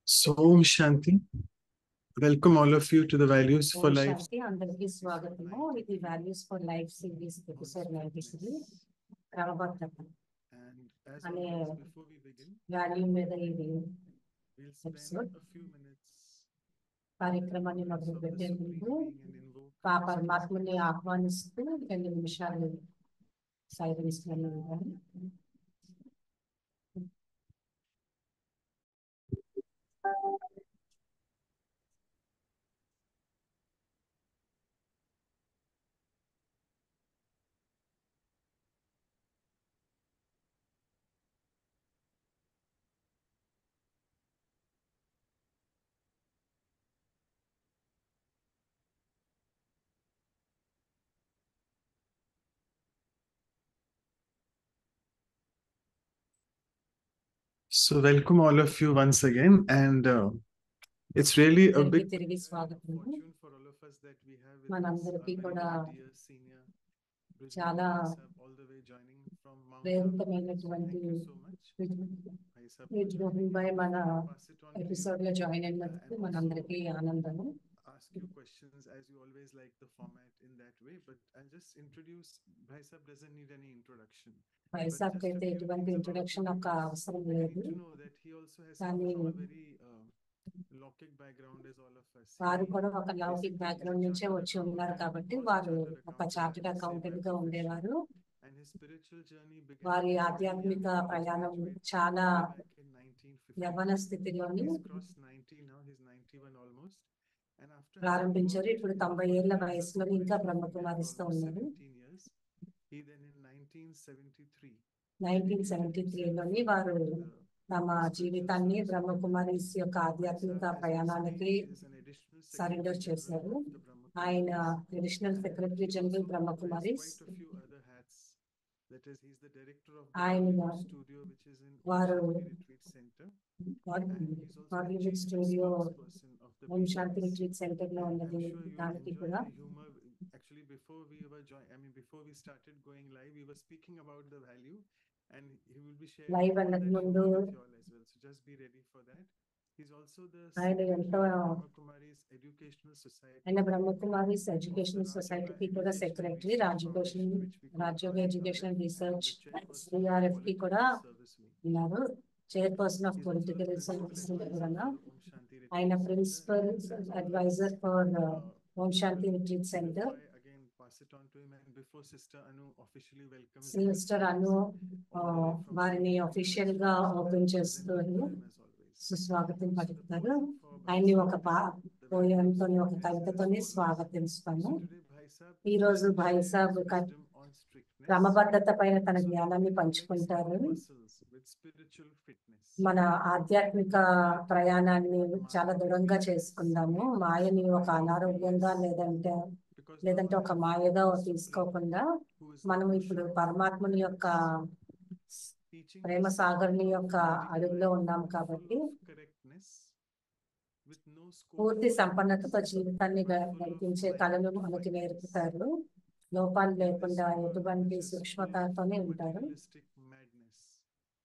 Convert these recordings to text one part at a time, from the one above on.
So, Om Shanti. Welcome all of you to the Values for Om Life. శాంతి అందరికీ స్వాగతము. ఇది values for life series episode 93 క్రమబద్ధత And as అనే always, before we begin, value మీద ఇది we'll spend episode. a few minutes కార్యక్రమాన్ని మొదలు of the పెట్టే Supreme ముందు Being and invoke ఆ పరమాత్మని ఆహ్వానిస్తూ 2 నిమిషాలు సైలెన్స్ లో ఉండాలి. So, welcome all of you once again. And it's really a అందరికీ big తిరిగి స్వాగతము. fortune for all of us that we have with us మనందరికీ our కూడా very dear senior Brijmohan చాలా Bhai Sahab, all the way joining from Mount Abu. ప్రేరితమైనటువంటి Thank you so much, Bhai Sahab. విజ్మోహన్ భాయ్ మన Pass it on to episode you. లో join అయినందుకు And మనందరికీ ఆనందము. ask you questions as you always like the format in that way, but I'll just introduce. Bhai Sahab doesn't need any introduction. Bhai But Saab just a అయితే few ఎటువంటి things about introduction who నాకు he is. అవసరం You లేదు. need to know that he also has come కానీ from a very Lokik background as all of us. వారు He కూడా ఒక లౌకిక్ basically is a background నుంచే chartered వచ్చి accountant ఉన్నారు and కాబట్టి was a వారు chartered ఒక accountant chartered by accountant by గా profession. ఉండేవారు. And his spiritual journey began వారి at a very ఆధ్యాత్మిక young age, ప్రయాణం graduated చాలా way back in 1950. యవ్వన స్థితిలోని He's crossed 90 now, he's 91 almost. And after having ప్రారంభించారు. worked ఇప్పుడు in 90 corporate ఏళ్ల as a వయసులో corporate ఇంకా in India for బ్రహ్మకుమారిస్తూ almost ఉన్నారు. 17 years, he then in 1973 1973 లోని వారు తమ జీవితాన్ని బ్రహ్మకుమారిస్ యొక్క ఆధ్యాత్మిక ప్రయాణానికి సరెండర్ చేశారు. ఆయన అడిషనల్ సెక్రటరీ జనరల్ బ్రహ్మకుమారిస్. ఆయన వారు హాలీవుడ్ స్టూడియో ఓం శాంతి రిట్రీట్ సెంటర్ లో ఉన్నది. దానికి కూడా actually before we were before we started going live, we were speaking about the value, and he will be sharing live all అన్నకు that ముందు humor with you all as well, so just be ready for that. He's also the ఆయన secretary ఎంతో of Brahmakumari's Educational Society. ఆయన Brahma Kumaris educational సొసైటీకి కూడా secretary, Rajyoga education research CRF కి కూడా ఉన్నారు. చైర్పర్సన్ ఆఫ్ పొలిటికల్ సైన్స్ కూడా. ఆయన principal adviser for Om Shanti retreat centre. Sister Anu వారిని అఫీషియల్ గా ఓపెన్ చేస్తూ సుస్వాగతం పలుకుతారు. ఆయన్ని ఒక పోయంతో ఒక కవితతోని స్వాగతిస్తాము. ఈ రోజు భాయ్ సాబ్ క్రమబద్ధత పైన తన జ్ఞానాన్ని పంచుకుంటారు. మన ఆధ్యాత్మిక ప్రయాణాన్ని చాలా దృఢంగా చేసుకుందాము. మాయని ఒక అనారోగ్యంగా లేదంటే ఒక మాయగా తీసుకోకుండా మనం ఇప్పుడు పరమాత్మని యొక్క ప్రేమ సాగర్ని యొక్క అడుగులో ఉన్నాం కాబట్టి పూర్తి సంపన్నతతో జీవితాన్ని నడిపించే కళను మనకి నేర్పుతారు. లోపాలు లేకుండా ఎటువంటి సూక్ష్మతతోనే ఉంటారు.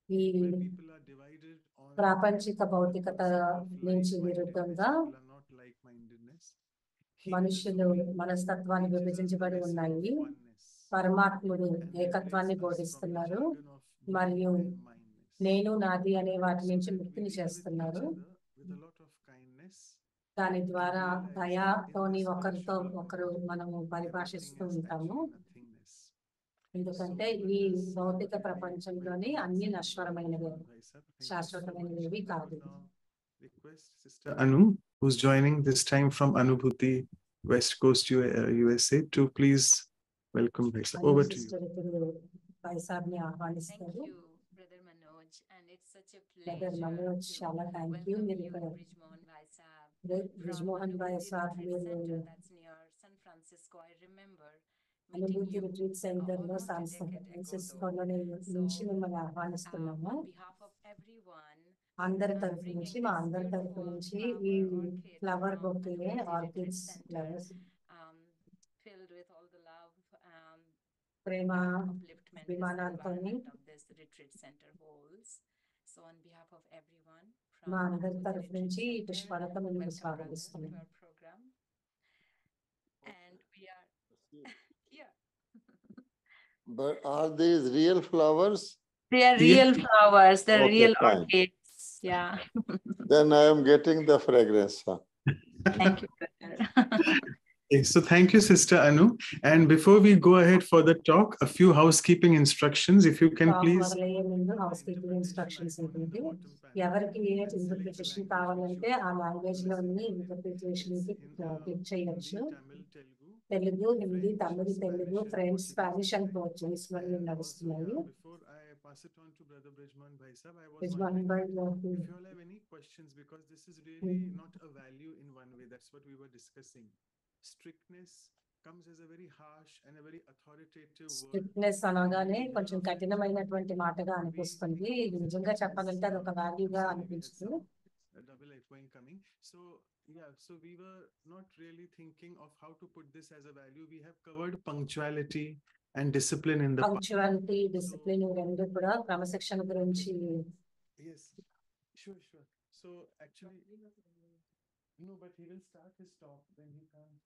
ఈ ప్రాపంచిక భౌతికత నుంచి విరుద్ధంగా మనుషులు మనస్తత్వాన్ని విభజించబడి ఉన్నాయి. పరమాత్ముడు ఏకత్వాన్ని బోధిస్తున్నారు మరియు నేను నాది అనే వాటి నుంచి ముక్తిని చేస్తున్నారు. దాని ద్వారా దయాతోని ఒకరితో ఒకరు మనము పరిభాషిస్తూ ఉంటాము. ఎందుకంటే ఈ భౌతిక ప్రపంచంలోని అన్ని నశ్వరమైనవి, శాశ్వతమైనవి కాదు. Sister Anu, who's joining this time from Anubhuti, West Coast, USA, to please welcome Bhai Sahab. Over to you. Bhai Sahab ni ఆహ్వానిస్తారు. Thank you, Brother Manoj, and it's such a Brother pleasure Manoj, to చాలా thank you. welcome మీరు you, ఇక్కడ Brijmohan Bhai Sahab, Brijmohan భాయ్ సాబ్ Retreat మీరు Center that's near San Francisco. I remember meeting అనుభూతి you retreat centre లో almost a San decade ago, ఫ్రాన్సిస్కోలో though. నుంచి So, మిమ్మల్ని ఆహ్వానిస్తున్నాము. on behalf of everyone, అందరి I'm తరఫు bringing నుంచి this మా అందరి తరఫు beautiful నుంచి ఈ flower orchid flower from bouquet Anubhuti Retreat orchids Center, flowers filled with all the love Prema and upliftment this అభిమానాలతోని environment of this retreat center holds. So on behalf of everyone మా from అందరి Anubhuti తరఫు Retreat నుంచి Center, పుష్పాలతో మేము welcome brother to స్వాగతిస్తున్నాం. our program. And we are here. But are these real flowers? They are Yes. real flowers, the Okay, real fine. orchids. Yeah. Then I am getting the fragrance. Huh? Thank you, brother. Okay, so thank you, Sister Anu. And before we go ahead for the talk, a few housekeeping instructions, if you can talk please. మొదలయ్యే ముందు house keeping instructions ఉంటుంది. ఎవరికి ఏ interpretation కావాలంటే ఆ language లోని interpretation కి click చేయొచ్చు. Telugu, Hindi, Tamil, Telugu, French, Spanish and Portuguese మరియు నడుస్తున్నాయి. Before I pass it on to Brother Brijman Bhai Sahab, I was Brijman wondering Bhai, if you all have any questions, because this is really not a value in one way. That's what we were discussing. Strictness comes as a very harsh and a very authoritative word. Strictness అనగానే కొంచెం కఠినమైనటువంటి మాటగా అనిపిస్తుంది. ఇది నిజంగా చెప్పాలంటే అది ఒక వాల్యూగా అనిపించదు. Double echoing coming. So yeah, so we were not really thinking of how to put this as a value. We have covered punctuality and discipline in the past. Punctuality, discipline రెండు కూడా క్రమశిక్షణ గురించి. Yes, sure. So actually, no, but he will start his talk when he comes.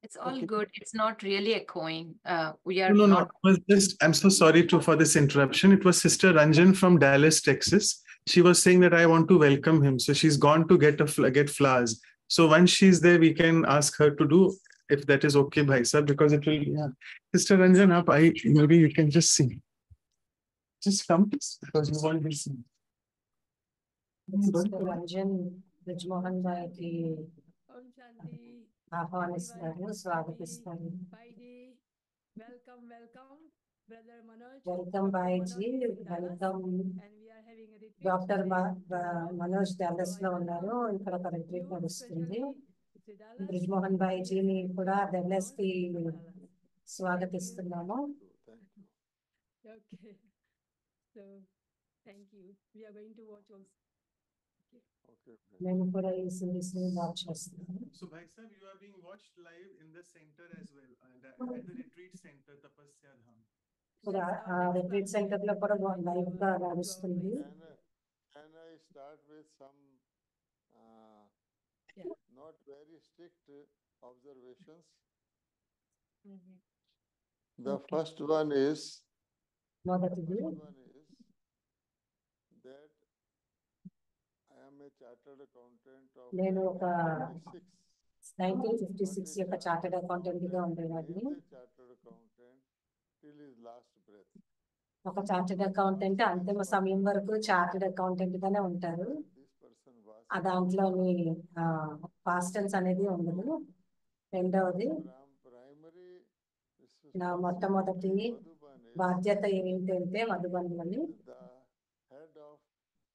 It's all Okay. good. It's not really echoing. We are No. not. It was just, I'm so sorry for this interruption. It was Sister Ranjan from Dallas, Texas. She was saying that I want to welcome him. So she's gone to get flowers. So once she's there, we can ask her to do, if that is okay, Bhai Sahab, because it will, yeah. Sister Ranjan, maybe you can just sing. Just come, please, because you want to sing. Ranjan Brijmohan భాయ్కి ఆహ్వానిస్తారు, స్వాగతిస్తారు. Welcome భాయ్జీ, welcome. Doctor Manoj Dallas లో ఉన్నారు. ఇక్కడ ఒక retreat నడుస్తుంది. బ్రిజ్మోహన్ భాయ్జీని కూడా డాలస్ కి స్వాగతిస్తున్నాము. Okay. So, thank you. We are going to watch also. Okay. మేము కూడా ఈ సిరీస్ ని వాచ్ చేస్తున్నాము. So Bhai Sahab, you are being watched live in the center as well, and at the retreat center, Tapasya Dham. కూడా ఆ retreat centre లో కూడా live గా నడుస్తుంది. Can I start with some not very strict observations? The first one is మొదటిది that I am a chartered accountant of నేను ఒక 1956 యొక్క chartered చార్టెడ్ అకౌంటెంట్ గా ఉండేవాడిని. chartered accountant till his last breath. ఒక చార్టెడ్ అకౌంటెంట్ అంతిమ సమయం వరకు చార్టెడ్ అకౌంటెంట్ గానే ఉంటారు. This person was ఆ దాంట్లోని పాస్ట్ టెన్స్ అనేది ఉండదు. రెండవది, primary నా మొట్టమొదటి బాధ్యత ఏంటంటే మధుబన్లని the head of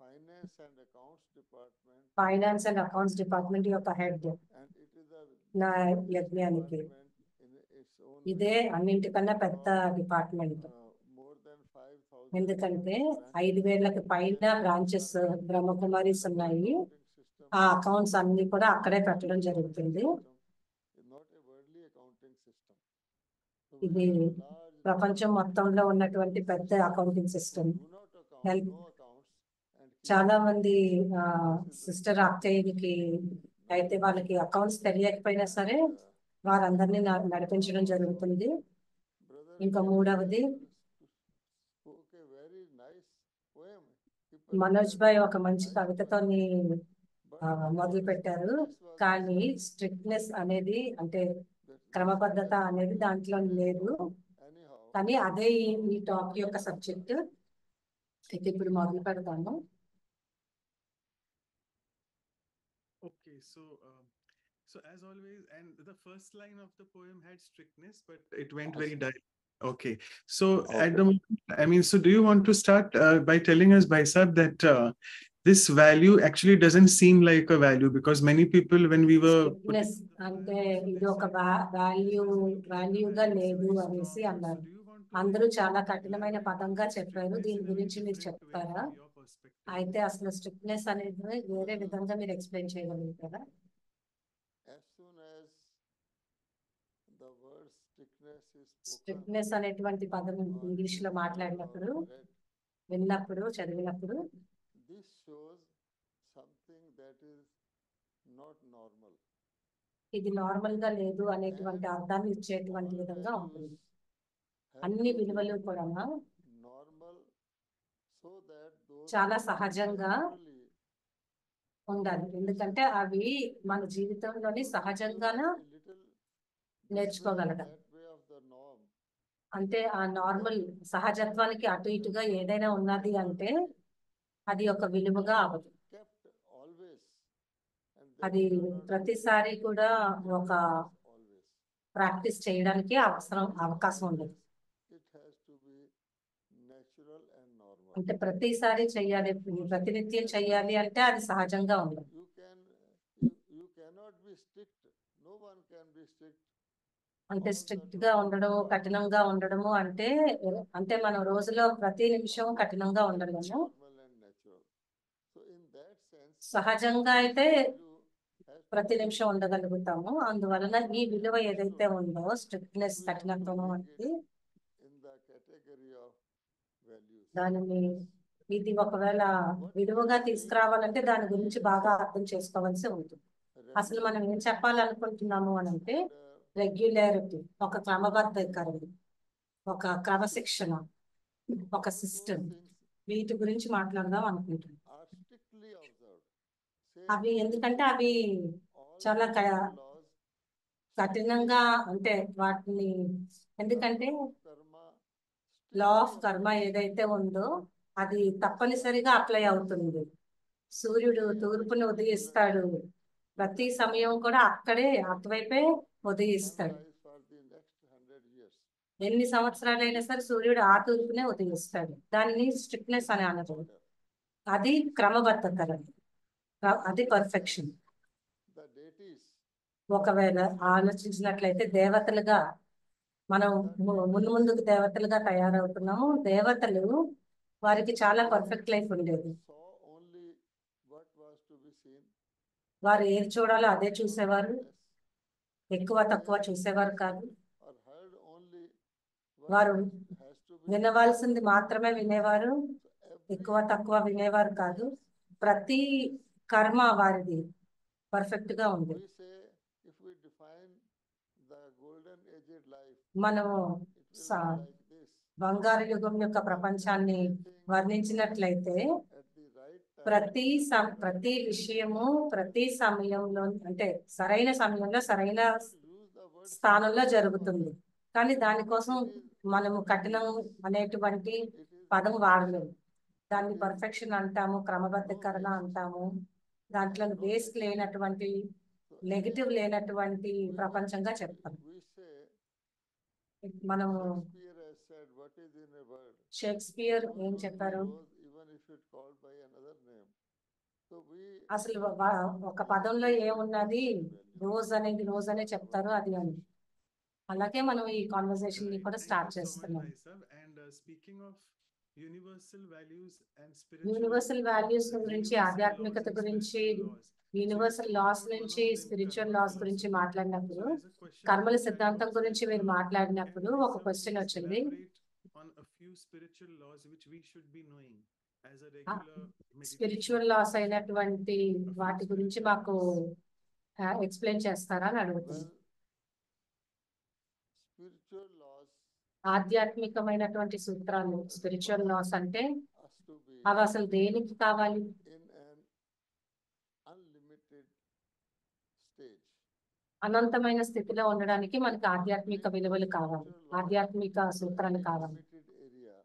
finance and accounts department, finance and accounts department యొక్క head. and it is a నా యజ్ఞానికి department in its own ఇదే అన్నింటికన్నా పెద్ద డిపార్ట్మెంట్. more than 5,000 ఎందుకంటే 5,000కి పైన బ్రాంచెస్ బ్రహ్మకుమారీస్ ఉన్నాయి. system. ఆ అకౌంట్స్ అన్ని కూడా అక్కడే పెట్టడం జరుగుతుంది. Is not a worldly accounting system. So ఇది very large ప్రపంచం మొత్తంలో ఉన్నటువంటి పెద్ద accounting system. do not account, Help. no accounts, and keep చాలా మంది సిస్టర్ అక్కయ్యకి అయితే వాళ్ళకి అకౌంట్స్ తెలియకపోయినా సరే వారందరినీ నడిపించడం జరుగుతుంది. brother ఇంకా మూడవది, spoke a very nice poem. Manoj భాయ్ ఒక మంచి కవితతో మొదలు పెట్టారు. కానీ స్ట్రిక్ట్నెస్ అనేది అంటే క్రమబద్ధత అనేది దాంట్లో లేదు. Anyhow, కానీ అదే ఈ టాక్ యొక్క సబ్జెక్ట్. అయితే ఇప్పుడు మొదలు పెడతాను. Okay, so as always, and the first line of the poem had strictness, but it went very direct. Okay, so at the moment, I mean, so do you want to start by telling us, Bhai Sahab, that this value actually doesn't seem like a value, because many people, when we were strictness అంటే ఇది ఒక వాల్యూగా లేదు అనేసి అన్నారు. అందరూ చాలా కఠినమైన పదంగా చెప్పారు. దీని గురించి మీరు చెప్తారా? అయితే అసలు స్ట్రిక్ట్నెస్ అనేది వేరే విధంగా మీరు ఎక్స్ప్లెయిన్ చేయగలుగుతారా? as soon as the word strictness is spoken, strictness అనేటువంటి పదం ఇంగ్లీష్ లో మాట్లాడినప్పుడు విన్నప్పుడు చదివినప్పుడు this shows something that is not normal. ఇది నార్మల్ గా లేదు అనేటువంటి అర్థాన్ని ఇచ్చేటువంటి విధంగా ఉంటుంది. అన్ని విలువలు కూడా Normal, so that those చాలా సహజంగా naturally ఉండాలి. ఎందుకంటే అవి మన జీవితంలోని సహజంగానే a little నేర్చుకోగలగాలి. that way of the norm. అంటే ఆ నార్మల్ సహజత్వానికి అటు ఇటుగా ఏదైనా ఉన్నది అంటే అది ఒక విలువగా అవ్వదు. Kept always. And అది cannot ప్రతిసారి కూడా ఒక always. ప్రాక్టీస్ చేయడానికి అవకాశం ఉండదు. It has to be natural and normal. అంటే ప్రతిసారి చెయ్యాలి, ప్రతినిత్యం చెయ్యాలి అంటే అది సహజంగా ఉండదు. You cannot be strict. No one can be strict. అంటే స్ట్రిక్ట్ గా ఉండడం, కఠినంగా ఉండడము అంటే మనం రోజులో ప్రతి నిమిషం కఠినంగా ఉండలేము. Normal and natural. So in that sense, సహజంగా అయితే value has ప్రతి నిమిషం ఉండగలుగుతాము. అందువలన ఈ విలువ ఏదైతే ఉందో స్ట్రిక్ట్నెస్, కఠినత్వము అనేది in the category of values. దానిని ఇది ఒకవేళ విలువగా తీసుకురావాలంటే దాని గురించి బాగా అర్థం చేసుకోవాల్సి ఉంటుంది. అసలు మనం ఏం చెప్పాలనుకుంటున్నాము అని అంటే రెగ్యులారిటీ, ఒక క్రమబద్ధీకరణ, ఒక క్రమశిక్షణ, ఒక సిస్టమ్, వీటి గురించి మాట్లాడదాం అనుకుంటున్నాం. Are strictly observed. Say అవి ఎందుకంటే అవి all చాలా laws, కఠినంగా అంటే వాటిని ఎందుకంటే karma, లా ఆఫ్ కర్మ ఏదైతే ఉందో అది తప్పనిసరిగా అప్లై అవుతుంది. సూర్యుడు తూర్పును ఉదయిస్తాడు, ప్రతి సమయం కూడా అక్కడే అటువైపే ఉదయిస్తాడు. sunrise for the next 100 years. ఎన్ని సంవత్సరాలైనా సరే సూర్యుడు ఆ తూర్పునే ఉదయిస్తాడు. దానిని స్ట్రిక్ట్నెస్ అని అనదు. అది క్రమబద్ధకరణ, అది పర్ఫెక్షన్. The deities, ఒకవేళ ఆలోచించినట్లయితే దేవతలుగా మనం ముందుకు దేవతలుగా తయారవుతున్నాము. దేవతలు వారికి చాలా పర్ఫెక్ట్ లైఫ్ ఉండేది. saw only what was to be seen. వారు ఏది చూడాలో అదే చూసేవారు, Yes. ఎక్కువ తక్కువ చూసేవారు కాదు. Or heard only వారు has to be. వినవలసింది మాత్రమే వినేవారు, Every ఎక్కువ తక్కువ వినేవారు కాదు. ప్రతి కర్మ వారిది పర్ఫెక్ట్ గా ఉంది. we say, if we define the golden aged life, మనము it will be like this. బంగారు యుగం యొక్క ప్రపంచాన్ని వర్ణించినట్లయితే At the right time, ప్రతి విషయము ప్రతి సమయంలో అంటే సరైన సమయంలో సరైన use the word స్థానంలో జరుగుతుంది. కానీ దానికోసం మనము కఠినం అనేటువంటి పదం వాడలేము. దాన్ని పర్ఫెక్షన్ అంటాము, క్రమబద్ధీకరణ అంటాము. దాంట్లో వేస్ట్ లేనటువంటి, నెగిటివ్ లేనటువంటి ప్రపంచంగా చెప్తాం. we say, మనము Shakespeare has said, what is in a word? Shakespeare ఏం Rose చెప్పారు? will be rose even if it called by another name. So we అసలు ఒక పదంలో ఏమున్నది, రోజ్ అనేది రోజ్ అనే చెప్తారు అది అని. అలాగే మనం ఈ కాన్వర్సేషన్ ని కూడా స్టార్ట్ చేస్తున్నాం. And speaking of universal values గురించి, ఆధ్యాత్మికత గురించి, యూనివర్సల్ లాస్ నుంచి స్పిరిచువల్ లాస్ గురించి మాట్లాడినప్పుడు, కర్మల సిద్ధాంతం గురించి మీరు మాట్లాడినప్పుడు ఒక క్వశ్చన్ వచ్చింది. స్పిరిచువల్ లాస్ అయినటువంటి వాటి గురించి మాకు ఎక్స్ప్లెయిన్ చేస్తారా అని అడుగుతుంది. spiritual laws ఆధ్యాత్మికమైనటువంటి సూత్రాలు, స్పిరిచువల్ లాస్ అంటే has to be అవి అసలు దేనికి కావాలి? in an unlimited stage. అనంతమైన స్థితిలో ఉండడానికి మనకి ఆధ్యాత్మిక విలువలు కావాలి, ఆధ్యాత్మిక సూత్రాలు కావాలి. Limited area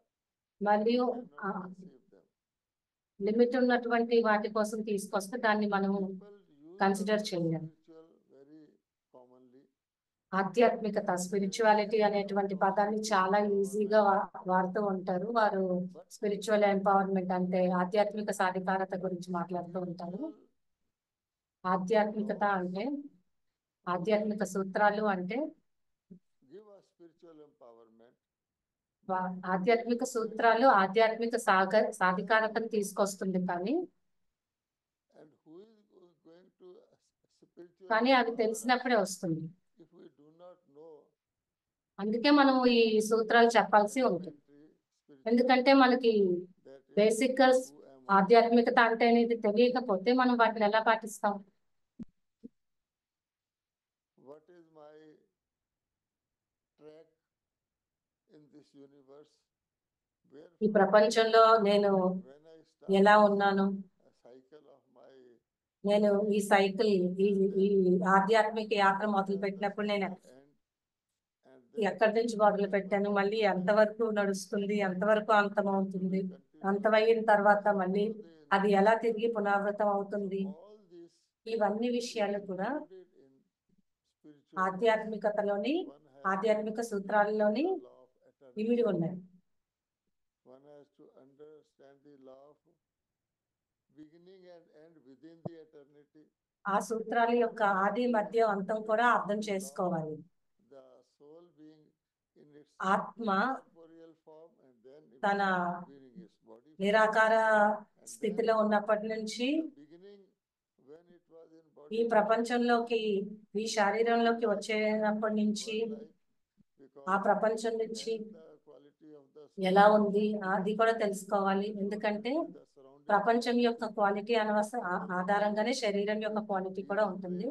మరియు cannot conceive them. లిమిట్ ఉన్నటువంటి వాటి కోసం తీసుకొస్తే దాన్ని మనము People use కన్సిడర్ the చేయాలి. spiritual very commonly. ఆధ్యాత్మికత, స్పిరిచువాలిటీ అనేటువంటి పదాన్ని చాలా ఈజీగా వాడుతూ ఉంటారు. వారు స్పిరిచువల్ ఎంపవర్మెంట్ అంటే ఆధ్యాత్మిక సాధికారత గురించి మాట్లాడుతూ ఉంటారు. ఆధ్యాత్మికత అంటే, ఆధ్యాత్మిక సూత్రాలు అంటే Give us spiritual empowerment. ఆధ్యాత్మిక సూత్రాలు ఆధ్యాత్మిక సాధికారతను తీసుకొస్తుంది. కానీ And who is going to spiritual కానీ అది empower us తెలిసినప్పుడే వస్తుంది. if we do not know అందుకే మనము ఈ సూత్రాలు చెప్పాల్సి ఉంటుంది. elementary spiritual ఎందుకంటే మనకి that బేసిక్ గా who am I? ఆధ్యాత్మికత అంటే అనేది తెలియకపోతే మనం వాటిని ఎలా పాటిస్తాం? What is my track in this universe? Where ఈ ప్రపంచంలో నేను when I start ఎలా ఉన్నాను? a cycle of my నేను ఈ సైకిల్ ఈ ఆధ్యాత్మిక యాత్ర మొదలు పెట్టినప్పుడు నేను end and then ఎక్కడి నుంచి మొదలు పెట్టాను, మళ్ళీ ఎంతవరకు నడుస్తుంది, ఎంతవరకు అంతమవుతుంది, అంతమయిన తర్వాత మళ్ళీ అది ఎలా తిరిగి పునరావృతం అవుతుంది, all this ఇవన్నీ విషయాలు కూడా included in spiritual ఆధ్యాత్మికతలోని one has ఆధ్యాత్మిక సూత్రాలలోని the law of eternity. ఇమిడి ఉన్నాయి. One has to understand the law of beginning and end within the eternity. ఆ సూత్రాల యొక్క ఆది మధ్య అంతం కూడా అర్థం చేసుకోవాలి. The soul being in its ఆత్మ corporeal form and then తన being its body form. నిరాకార స్థితిలో ఉన్నప్పటి నుంచి The beginning when it was in ఈ body ప్రపంచంలోకి ఈ శరీరంలోకి వచ్చేటప్పటి నుంచి because ఆ ప్రపంచం నుంచి the quality of the ఎలా ఉంది అది కూడా తెలుసుకోవాలి. ఎందుకంటే the surrounding ప్రపంచం యొక్క క్వాలిటీ ఆధారంగానే శరీరం యొక్క క్వాలిటీ కూడా ఉంటుంది.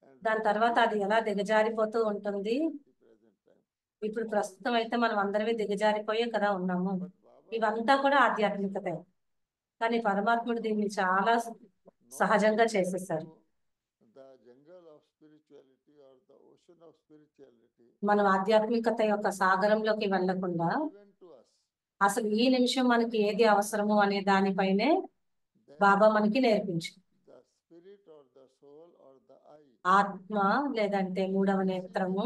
and దాని తర్వాత అది ఎలా దిగజారిపోతూ ఉంటుంది. the present time. ఇప్పుడు ప్రస్తుతం అయితే మనం అందరమే దిగజారిపోయే కదా ఉన్నాము. But Baba ఇవంతా కూడా ఆధ్యాత్మికతే. కానీ పరమాత్ముడు దీన్ని చాలా సహజంగా చేసేసారు. the jungle of spirituality or the ocean of spirituality మనం ఆధ్యాత్మికత యొక్క సాగరంలోకి వెళ్లకుండా given to us. అసలు ఈ నిమిషం మనకి ఏది అవసరము అనే దానిపైనే బాబా మనకి నేర్పించు. The spirit or the soul or the I ఆత్మ లేదంటే మూడవ నేత్రము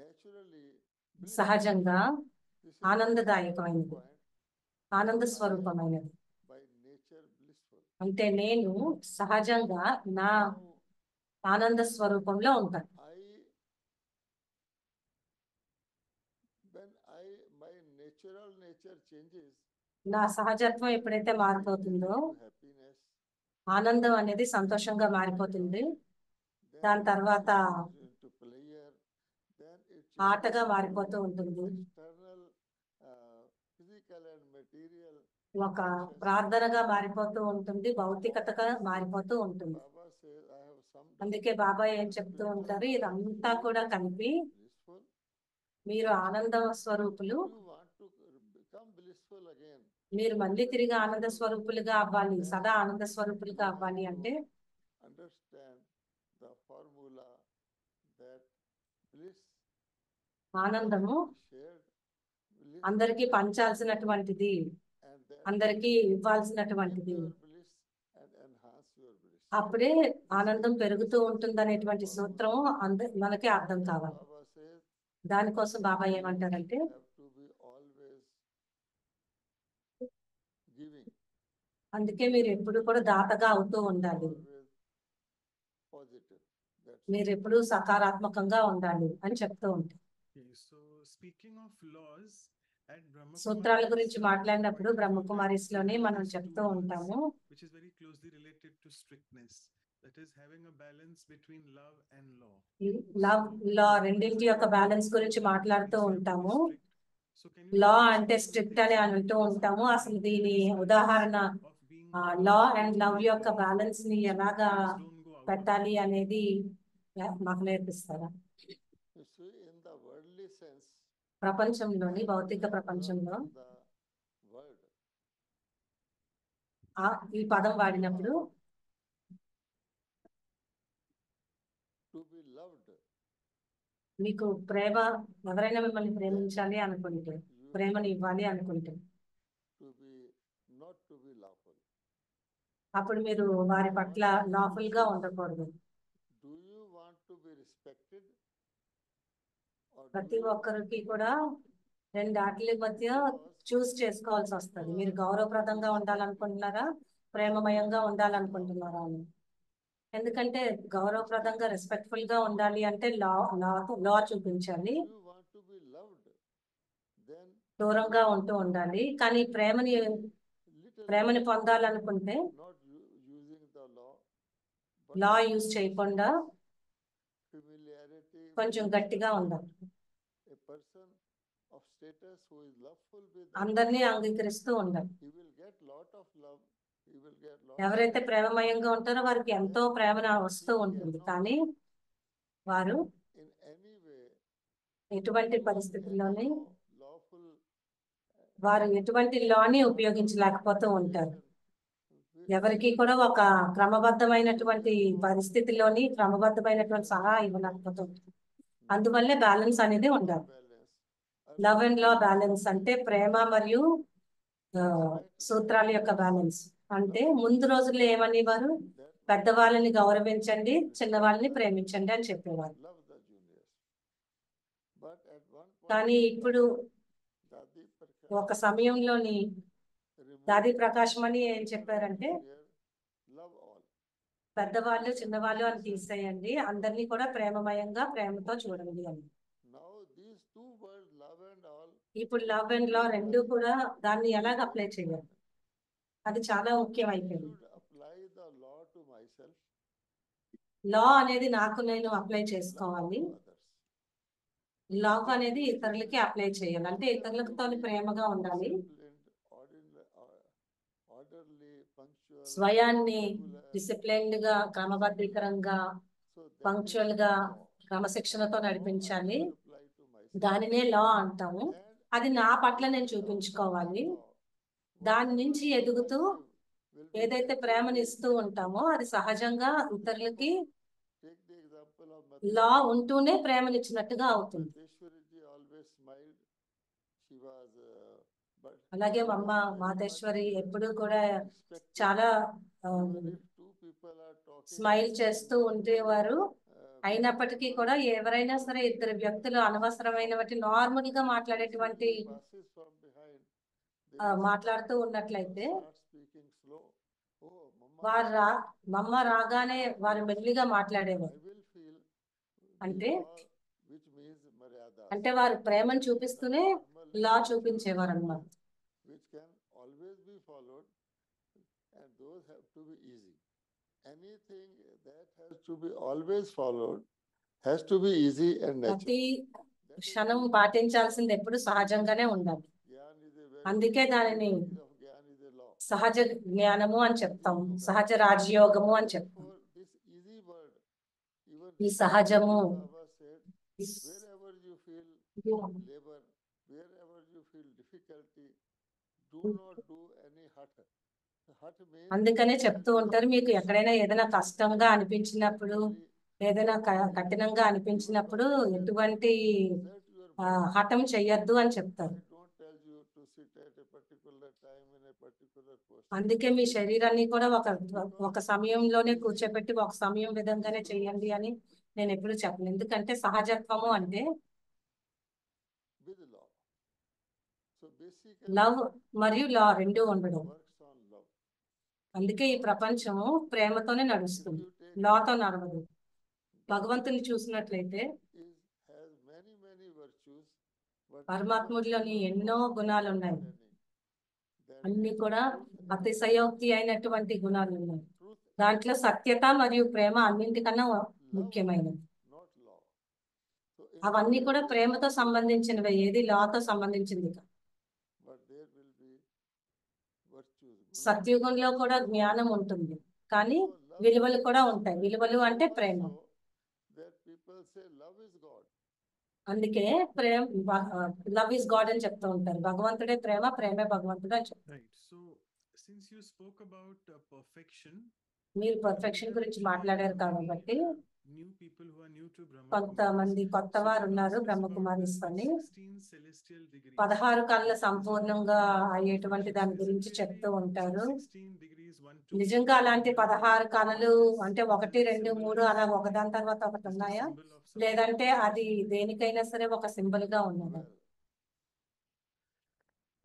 naturally సహజంగా this is ఆనందదాయకమైనది, point ఆనంద స్వరూపమైనది. by nature blissful. అంటే నేను సహజంగా నా Now ఆనంద స్వరూపంలో ఉంటాను. when my natural nature changes నా సహజత్వం ఎప్పుడైతే మారిపోతుందో to happiness, ఆనందం అనేది సంతోషంగా మారిపోతుంది. then దాని తర్వాత it moves into pleasure, then it ఆటగా changes మారిపోతూ ఉంటుంది. external physical and material. ఒక ప్రార్థనగా మారిపోతూ ఉంటుంది, భౌతికతగా మారిపోతూ ఉంటుంది. Baba says, I have some అందుకే బాబా ఏం చెప్తూ ఉంటారు, ఇదంతా కూడా కలిపి blissful. మీరు ఆనంద స్వరూపులు, You want to become blissful again. మీరు మళ్ళీ తిరిగి ఆనంద స్వరూపులుగా అవ్వాలి, సదా ఆనంద స్వరూపులుగా అవ్వాలి అంటే Understand the formula that bliss ఆనందము shared, bliss అందరికీ పంచాల్సినటువంటిది, and that అందరికీ ఇవ్వాల్సినటువంటిది. your bliss and enhance your bliss. అప్పుడే ఆనందం పెరుగుతూ ఉంటుంది అనేటువంటి సూత్రం మనకి అర్థం కావాలి. Baba says దానికోసం బాబా ఏమంటారంటే have to be always giving, అందుకే మీరు ఎప్పుడు కూడా దాతగా అవుతూ ఉండాలి, always positive. That's మీరు ఎప్పుడు సకారాత్మకంగా ఉండాలి అని చెప్తూ ఉంటారు. Okay, so speaking of laws, at Brahma సూత్రాల Kumaris, గురించి మాట్లాడినప్పుడు బ్రహ్మకుమారిస్ లోని there మనం is చెప్తూ two laws, ఉంటాము, which is very closely related to strictness. That is having a balance between love and law. Love law రెండింటి యొక్క బ్యాలెన్స్ గురించి మాట్లాడుతూ ఉంటాము. So can you law explain అంటే some of the స్ట్రిక్ట్ అని అంటూ ఉంటాము. అసలు దీని examples ఉదాహరణ of being law and love యొక్క బ్యాలెన్స్ ని ఎలాగా don't go out of పెట్టాలి అనేది మాకు నేర్పిస్తారా? you see, in the worldly sense, ప్రపంచంలోని భౌతిక ప్రపంచంలో the word ఈ పదం వాడినప్పుడు to be loved, మీకు ప్రేమ, ఎవరైనా మిమ్మల్ని ప్రేమించాలి అనుకుంటే, ప్రేమను ఇవ్వాలి అనుకుంటే to be not to be lawful. అప్పుడు మీరు వారి పట్ల లాఫుల్ గా ఉండకూడదు. Do you want to be respected or do ప్రతి you ఒక్కరికి కూడా రెండాట్ల మధ్య చూస్ చేసుకోవాల్సి వస్తుంది. మీరు గౌరవప్రదంగా ఉండాలనుకుంటున్నారా, ప్రేమమయంగా ఉండాలనుకుంటున్నారా అని. ఎందుకంటే గౌరవప్రదంగా రెస్పెక్ట్ఫుల్ గా ఉండాలి అంటే లా చూపించాలి, if you want to be loved, then దూరంగా ఉంటూ ఉండాలి. కానీ little ప్రేమని పొందాలనుకుంటే not using the law, law use చేయకుండా familiarity కొంచెం with గట్టిగా ఉండాలి. a person of status, who is loveful with అందరినీ అంగీకరిస్తూ ఉండాలి. he will get lot of love, he will get lot ఎవరైతే ప్రేమమయంగా ఉంటారో వారికి ఎంతో ప్రేమ వస్తూ ఉంటుంది. కానీ వారు in any way ఎటువంటి పరిస్థితుల్లోని lawful వారు ఎటువంటి లాని ఉపయోగించలేకపోతూ ఉంటారు. ఎవరికి కూడా ఒక క్రమబద్ధమైనటువంటి పరిస్థితిలోని క్రమబద్ధమైనటువంటి సలహా ఇవ్వలేకపోతూ ఉంటుంది. అందువల్లే బ్యాలెన్స్ అనేది ఉండాలి. లవ్ అండ్ లా బ్యాలెన్స్ అంటే ప్రేమ మరియు సూత్రాల యొక్క బ్యాలెన్స్. అంటే ముందు రోజుల్లో ఏమనేవారు, పెద్దవాళ్ళని గౌరవించండి, చిన్నవాళ్ళని ప్రేమించండి అని చెప్పేవారు. love the juniors. But at one point కానీ ఇప్పుడు Dadi Prakash ఒక సమయంలోని removed దాది ప్రకాశం అని ఏం చెప్పారంటే, junior, love all. పెద్దవాళ్ళు చిన్నవాళ్ళు అని తీసేయండి, అందరినీ కూడా ప్రేమమయంగా ప్రేమతో చూడండి అని. Now these two words, love and all, ఇప్పుడు లవ్ అండ్ లా రెండు కూడా దాన్ని ఎలాగ అప్లై చేయాలి, అది చాలా ముఖ్యం అయిపోయింది. should apply the law to myself, లా అనేది నాకు నేను అప్లై చేసుకోవాలి, to others. లవ్ అనేది ఇతరులకి అప్లై చేయాలి. అంటే ఇతరులతో ప్రేమగా ఉండాలి, Disciplined, orderly, punctual, స్వయాన్ని regular. డిసిప్లైన్డ్ గా క్రమబద్ధీకరంగా So that పంక్చువల్ is గా law. క్రమశిక్షణతో నడిపించాలి. I apply to myself. దానినే లా అంటాము. And అది నా పట్ల నేను చూపించుకోవాలి. law, దాని నుంచి whatever ఎదుగుతూ I give will be ఏదైతే naturally. ప్రేమని ఇస్తూ ఉంటామో అది సహజంగా ఇతరులకి Take the example of Mother లా ఉంటూనే ప్రేమనిచ్చినట్టుగా అవుతుంది. Madheshwari ji always smiled. She was, but అలాగే మా అమ్మ మాతేశ్వరి ఎప్పుడు కూడా respected. చాలా Even if two people are talking, smile చేస్తూ ఉండేవారు. uh, అయినప్పటికీ కూడా ఎవరైనా సరే ఇద్దరు వ్యక్తులు అనవసరమైనటువంటి నార్మల్ గా మాట్లాడేటువంటి passes from behind, they will మాట్లాడుతూ ఉన్నట్లయితే start speaking slow. Oh, Mama, వారు మమ్మ రాగానే వారు మెల్లిగా మాట్లాడేవారు. I will feel అంటే the law, which means maryada, అంటే వారు ప్రేమను చూపిస్తూనే లా చూపించేవారు అన్నమాట. which can always be followed, and those have to be easy. Anything that has to be always followed has to be easy and natural. ప్రతి That is క్షణం పాటించాల్సింది ఎప్పుడు సహజంగానే ఉండాలి. Gyan is a very అందుకే దానిని of Gyan is a law. సహజ జ్ఞానము అని చెప్తాం, సహజ రాజయోగము అని చెప్తాం. For this easy word, even ఈ సహజము Baba said, wherever you feel labor, wherever you feel difficulty, do not do any hut. Hut means అందుకనే చెప్తూ ఉంటారు, మీకు ఎక్కడైనా ఏదైనా కష్టంగా అనిపించినప్పుడు, ఏదైనా కఠినంగా అనిపించినప్పుడు ఎటువంటి exert your హఠం చెయ్యొద్దు అని చెప్తారు. I don't tell you to sit at a particular time in a particular posture. అందుకే మీ శరీరాన్ని కూడా ఒక సమయంలోనే కూర్చోబెట్టి ఒక సమయం విధంగానే చెయ్యండి అని నేను ఎప్పుడు చెప్పను. ఎందుకంటే సహజత్వము అంటే With law. So basically, love మరియు లా రెండు ఉండడం. works on love. అందుకే ఈ ప్రపంచము ప్రేమతోనే If నడుస్తుంది, you take లాతో నడవదు. భగవంతుని చూసినట్లయితే has many virtues, but పరమాత్ముడిలోని ఎన్నో గుణాలు ఉన్నాయి. then అన్ని కూడా అతిశయోక్తి అయినటువంటి గుణాలు ఉన్నాయి. truth, దాంట్లో సత్యత మరియు ప్రేమ అన్నింటికన్నా ముఖ్యమైనది. not law. So అవన్నీ కూడా ప్రేమతో సంబంధించినవి, ఏది లాతో సంబంధించింది కాదు. but there will be virtues. సత్యుగంలో కూడా జ్ఞానం ఉంటుంది, కానీ విలువలు కూడా ఉంటాయి. విలువలు అంటే ప్రేమ. So that people say love is God. అందుకే ప్రేమ లవ్ ఇస్ గాడ్ అని చెప్తూ ఉంటారు. భగవంతుడే ప్రేమ, ప్రేమే భగవంతుడు అని చెప్తారు. Right. So, since you spoke about perfection, మీరు పర్ఫెక్షన్ గురించి మాట్లాడారు కాబట్టి new people who are new to Brahma కొంతమంది Kumaris. కొత్త So వారు the ఉన్నారు class is Brahma about Kumari's the అని. 16 celestial degrees. 16 కళ్ళ సంపూర్ణంగా అయ్యేటువంటి దాని గురించి చెప్తూ ఉంటారు. 16 degrees, 1 to 4. నిజంగా అలాంటి 16 కళలు అంటే 1, 2, 3 అలా ఒకదాని తర్వాత ఒకటి Just a ఉన్నాయా, symbol of something. లేదంటే అది దేనికైనా సరే ఒక సింబల్ గా ఉన్నదా? Well,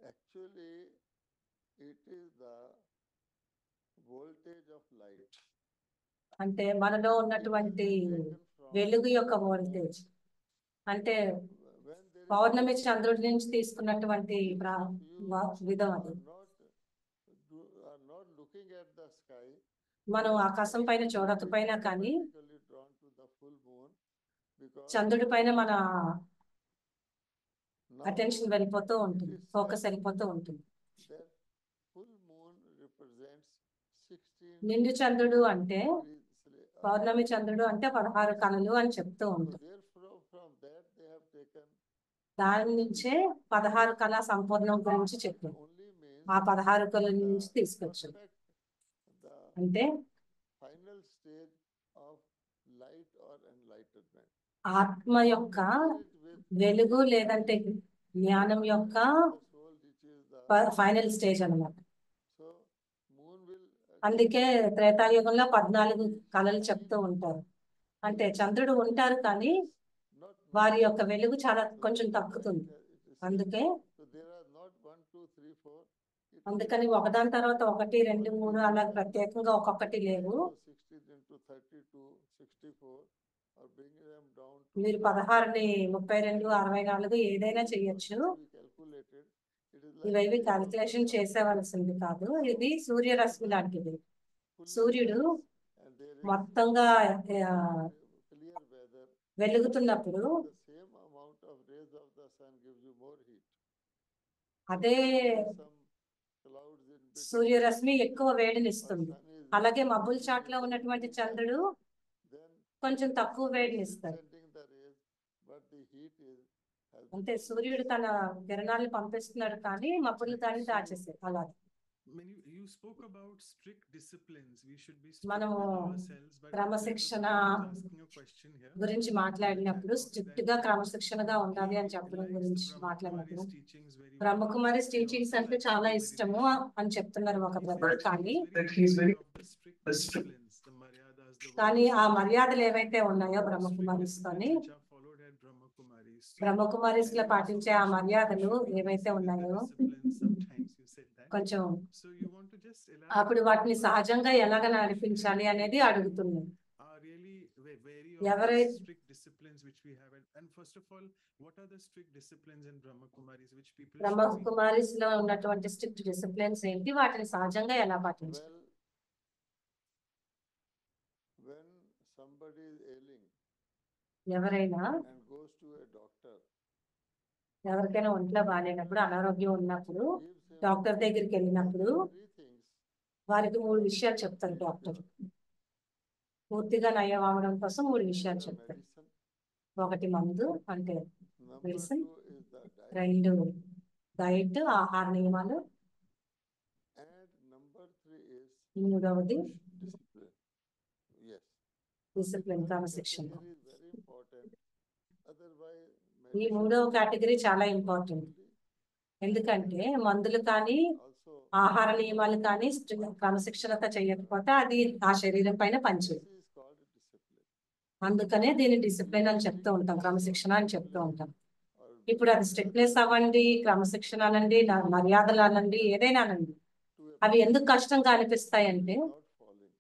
actually, it is the voltage of light. అంటే మనలో ఉన్నటువంటి వెలుగు యొక్క వోల్టేజ్. అంటే When there is పౌర్ణమి చంద్రుడి నుంచి తీసుకున్నటువంటి విధం అది. are not looking at the sky, మనం ఆకాశం పైన చూడకపోయినా కానీ particularly drawn to the full moon, because చంద్రుడి పైన మన Now, అటెన్షన్ వెళ్ళిపోతూ ఉంటుంది, it is ఫోకస్ said వెళ్ళిపోతూ ఉంటుంది. that full moon represents 16 నిండు చంద్రుడు అంటే degrees, పౌర్ణమి చంద్రుడు అంటే 16 కళలు అని చెప్తూ so ఉంటాం. therefore, from that they have taken దాని నుంచే 16 కళా సంపూర్ణం గురించి చెప్పాం. only means ఆ 16 కళల నుంచి the తీసుకొచ్చాం. perfect, the అంటే final stage of light or enlightenment. ఆత్మ యొక్క Compare it with వెలుగు లేదంటే జ్ఞానం యొక్క the soul reaches the, final stage అన్నమాట. so moon will అందుకే త్రేతాయుగంలో 14 కళలు చెప్తూ ఉంటారు. అంటే చంద్రుడు ఉంటారు కానీ not వారి యొక్క వెలుగు చాలా కొంచెం so తగ్గుతుంది. it is said. అందుకే So there are not 1, 2, 3, 4. It is అందుకని ఒకదాని తర్వాత 1, 2, 3 అలా ప్రత్యేకంగా ఒక్కొక్కటి లేవు. 16 into 32, 64, or bring them down to మీరు 16ని 32, 64 ఏదైనా చేయొచ్చు. we calculated. It is like ఇవేవి rays of the calculation sun, చేసేవలసింది కాదు. ఇది సూర్యరశ్మి లాంటిది. fully సూర్యుడు shines, and there is మొత్తంగా clear weather. వెలుగుతున్నప్పుడు The same amount of rays of the sun gives you more heat. అదే There is some clouds in between, సూర్యరశ్మి ఎక్కువ or వేడినిస్తుంది. sun is అలాగే మబ్బుల చాట్లో ఉన్నటువంటి చంద్రుడు then కొంచెం తక్కువ sun is వేడినిస్తాడు. sending the rays, but the heat is has అంటే become సూర్యుడు తన కిరణాలను పంపిస్తున్నాడు కానీ మబ్బులు దాన్ని దాచేస్తాయి. అలా When you spoke about strict disciplines, we should be strict మనము with ourselves. But క్రమశిక్షణ asking a question here. గురించి మాట్లాడినప్పుడు స్ట్రిక్ట్ గా క్రమశిక్షణగా ఉండాలి అని చెప్పడం గురించి మాట్లాడినప్పుడు బ్రహ్మకుమారి టీచింగ్స్ అంటే చాలా ఇష్టము అని చెప్తున్నారు ఒక బ్రదర్. కానీ ఆ మర్యాదలు ఏవైతే ఉన్నాయో బ్రహ్మకుమారిస్ తోని బ్రహ్మకుమారిస్ లో పాటించే ఆ మర్యాదలు ఏవైతే ఉన్నాయో కొంచెం అప్పుడు వాటిని సహజంగా ఎలాగ నడిపించాలి అనేది అడుగుతుంది. ఎవరైతే బ్రహ్మకుమారిస్ లో ఉన్నటువంటి స్ట్రిక్ట్ డిసిప్లిన్స్ ఏంటి, వాటిని సహజంగా ఎలా పాటించాలి? well, when somebody is ailing ఎవరైనా and goes to a doctor, ఎవరికైనా ఒంట్లో బాగాలేనప్పుడు అనారోగ్యం ఉన్నప్పుడు gives him డాక్టర్ దగ్గరికి వెళ్ళినప్పుడు 3 things. వారికి 3 విషయాలు చెప్తారు డాక్టర్. పూర్తిగా నయం అవడం కోసం 3 విషయాలు The చెప్తారు. medicine. ఒకటి మందు అంటే Number medicine, 2 is the diet. 2 diet ఆహార నియమాలు, And number 3 is మూడవది discipline. Yes. డిసిప్లిన్ Third క్రమశిక్షణ. category is very important. Otherwise, ఈ medicine 3వ కేటగిరీ చాలా ఇంపార్టెంట్. ఎందుకంటే మందులు కానీ also ఆహార నియమాలు కానీ క్రమశిక్షణత చేయకపోతే అది ఆ శరీరం పైన పనిచేయదు. this is called discipline. అందుకనే దీన్ని డిసిప్లిన్ అని చెప్తూ ఉంటాం, క్రమశిక్షణ అని చెప్తూ ఉంటాం. Or ఇప్పుడు అది స్ట్రిక్ట్నెస్ అవ్వండి, క్రమశిక్షణ అనండి, మర్యాదలు అనండి, ఏదైనా అనండి, to a అవి ఎందుకు కష్టంగా అనిపిస్తాయి అంటే not falling.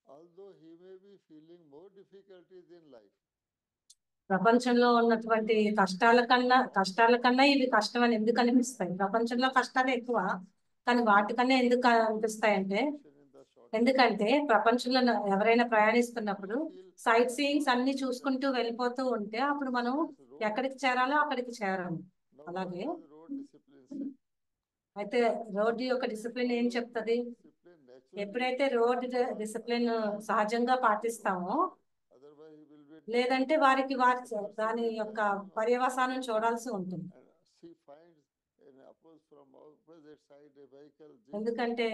Although he may be feeling more difficulties in life, ప్రపంచంలో ఉన్నటువంటి కష్టాల కన్నా ఇవి కష్టం అని ఎందుకు అనిపిస్తాయి? ప్రపంచంలో కష్టాలు ఎక్కువ కానీ వాటికన్నా ఎందుకు అనిపిస్తాయి అంటే in the short ఎందుకంటే ప్రపంచంలో ఎవరైనా ప్రయాణిస్తున్నప్పుడు సైట్ సీయింగ్స్ అన్ని చూసుకుంటూ వెళ్ళిపోతూ ఉంటే అప్పుడు మనం ఎక్కడికి చేరాలో అక్కడికి చేరాము. now అలాగే what does road discipline say? అయితే రోడ్డు యొక్క డిసిప్లిన్ ఏం చెప్తుంది? Discipline naturally, ఎప్పుడైతే రోడ్డు డిసిప్లిన్ సహజంగా పాటిస్తామో, otherwise he will be లేదంటే వారికి దాని యొక్క పర్యవసానం చూడాల్సి ఉంటుంది. and she finds in from opposite side a vehicle ఎందుకంటే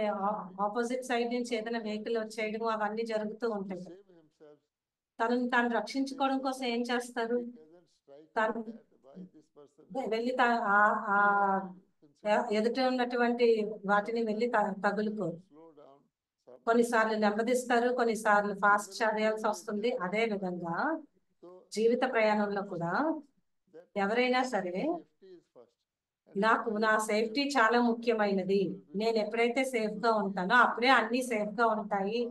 ఆపోజిట్ సైడ్ నుంచి ఏదైనా వెహికల్ వచ్చేయడం అవన్నీ జరుగుతూ ఉంటాయి. save himself. తనను తాను రక్షించుకోవడం కోసం ఏం చేస్తారు? He doesn't strike Tan- that why this person వెళ్ళి ఎదుట ఉన్నటువంటి వాటిని వెళ్ళి తగులుకోరు. slow down. కొన్నిసార్లు నెమ్మదిస్తారు, కొన్నిసార్లు ఫాస్ట్ చేయాల్సి వస్తుంది. అదే విధంగా So జీవిత ప్రయాణంలో కూడా that ఎవరైనా సరే safety is first. నా సేఫ్టీ చాలా ముఖ్యమైనది, నేను ఎప్పుడైతే సేఫ్ గా ఉంటానో అప్పుడే అన్ని సేఫ్ గా ఉంటాయి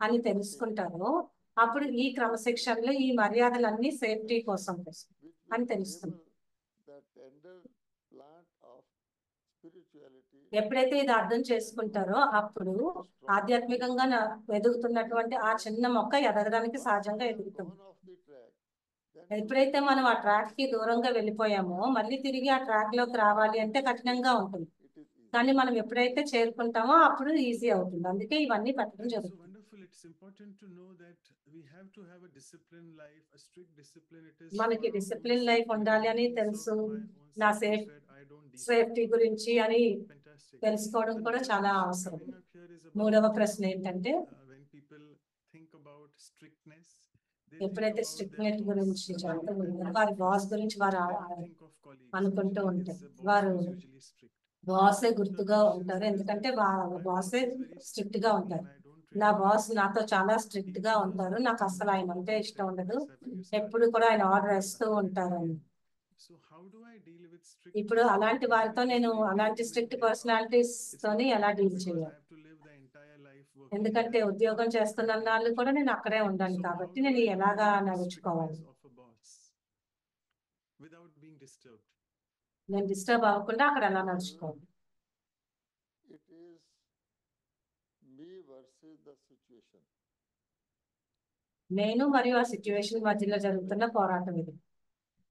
అని తెలుసుకుంటారో అప్పుడు ఈ క్రమశిక్షణలు ఈ మర్యాదలన్నీ సేఫ్టీ కోసం అని తెలుస్తుంది. The tender plant of spirituality ఎప్పుడైతే ఇది అర్థం చేసుకుంటారో అప్పుడు ఆధ్యాత్మికంగా ఎదుగుతున్నటువంటి ఆ చిన్న మొక్క ఎదగడానికి సహజంగా ఎదుగుతుంది. gone off the track, then ఎప్పుడైతే మనం ఆ ట్రాక్ కి దూరంగా వెళ్ళిపోయామో మళ్ళీ తిరిగి ఆ ట్రాక్ లోకి రావాలి అంటే కఠినంగా ఉంటుంది. కానీ మనం ఎప్పుడైతే చేరుకుంటామో అప్పుడు ఈజీ అవుతుంది. అందుకే ఇవన్నీ పెట్టడం That is so జరుగుతుంది. wonderful. It's important to know that we have to have a disciplined life, a strict discipline. It is మనకి for our own discipline life safety, ఉండాలి అని peace of తెలుసు. my own నా safety, that I don't default. Safety గురించి అని Fantastic. తెలుసుకోవడం The కూడా next చాలా question అవసరం. coming up here is about, మూడవ ప్రశ్న ఏంటంటే when people think about strictness, they think ఎప్పుడైతే about స్ట్రిక్ట్నెస్ their boss. గురించి Many చదువుతూ people ఉంటారో think వారి of బాస్ boss. గురించి వారు Then think of colleagues. అనుకుంటూ Usually ఉంటారు. it's the boss వారు who is usually strict. బాసే The గుర్తుగా questions ఉంటారు, is ఎందుకంటే that వాళ్ళ my boss బాసే is very strict strict గా with me ఉంటారు. and I don't నా really బాస్ like నాతో it. చాలా స్ట్రిక్ట్ He గా does ఉంటారు, not నాకు అసలు ఆయన అంటే say ఇష్టం ఉండదు. this when you start ఎప్పుడు కూడా ఆయన everything ఆర్డర్ or వేస్తూ ahead. ఉంటారని. So how do I deal with strict ఇప్పుడు people? అలాంటి Even వారితో it is నేను very అలాంటి pain in strict day out. Personalities It's తోని not ఎలా easy డీల్ because I చేయాలి, have to live the entire life working ఎందుకంటే there. ఉద్యోగం చేస్తున్న నాళ్ళు కూడా నేను అక్కడే ఉండాను So how కాబట్టి do నేను I ఎలాగా deal with the నడుచుకోవాలి, strictness of a boss without being disturbed? నేను డిస్టర్బ్ అవ్వకుండా అక్కడ ఎలా నడుచుకోవాలి. It is me versus the situation. నేను మరియు ఆ సిచ్యువేషన్ మధ్యలో జరుగుతున్న పోరాటం ఇది.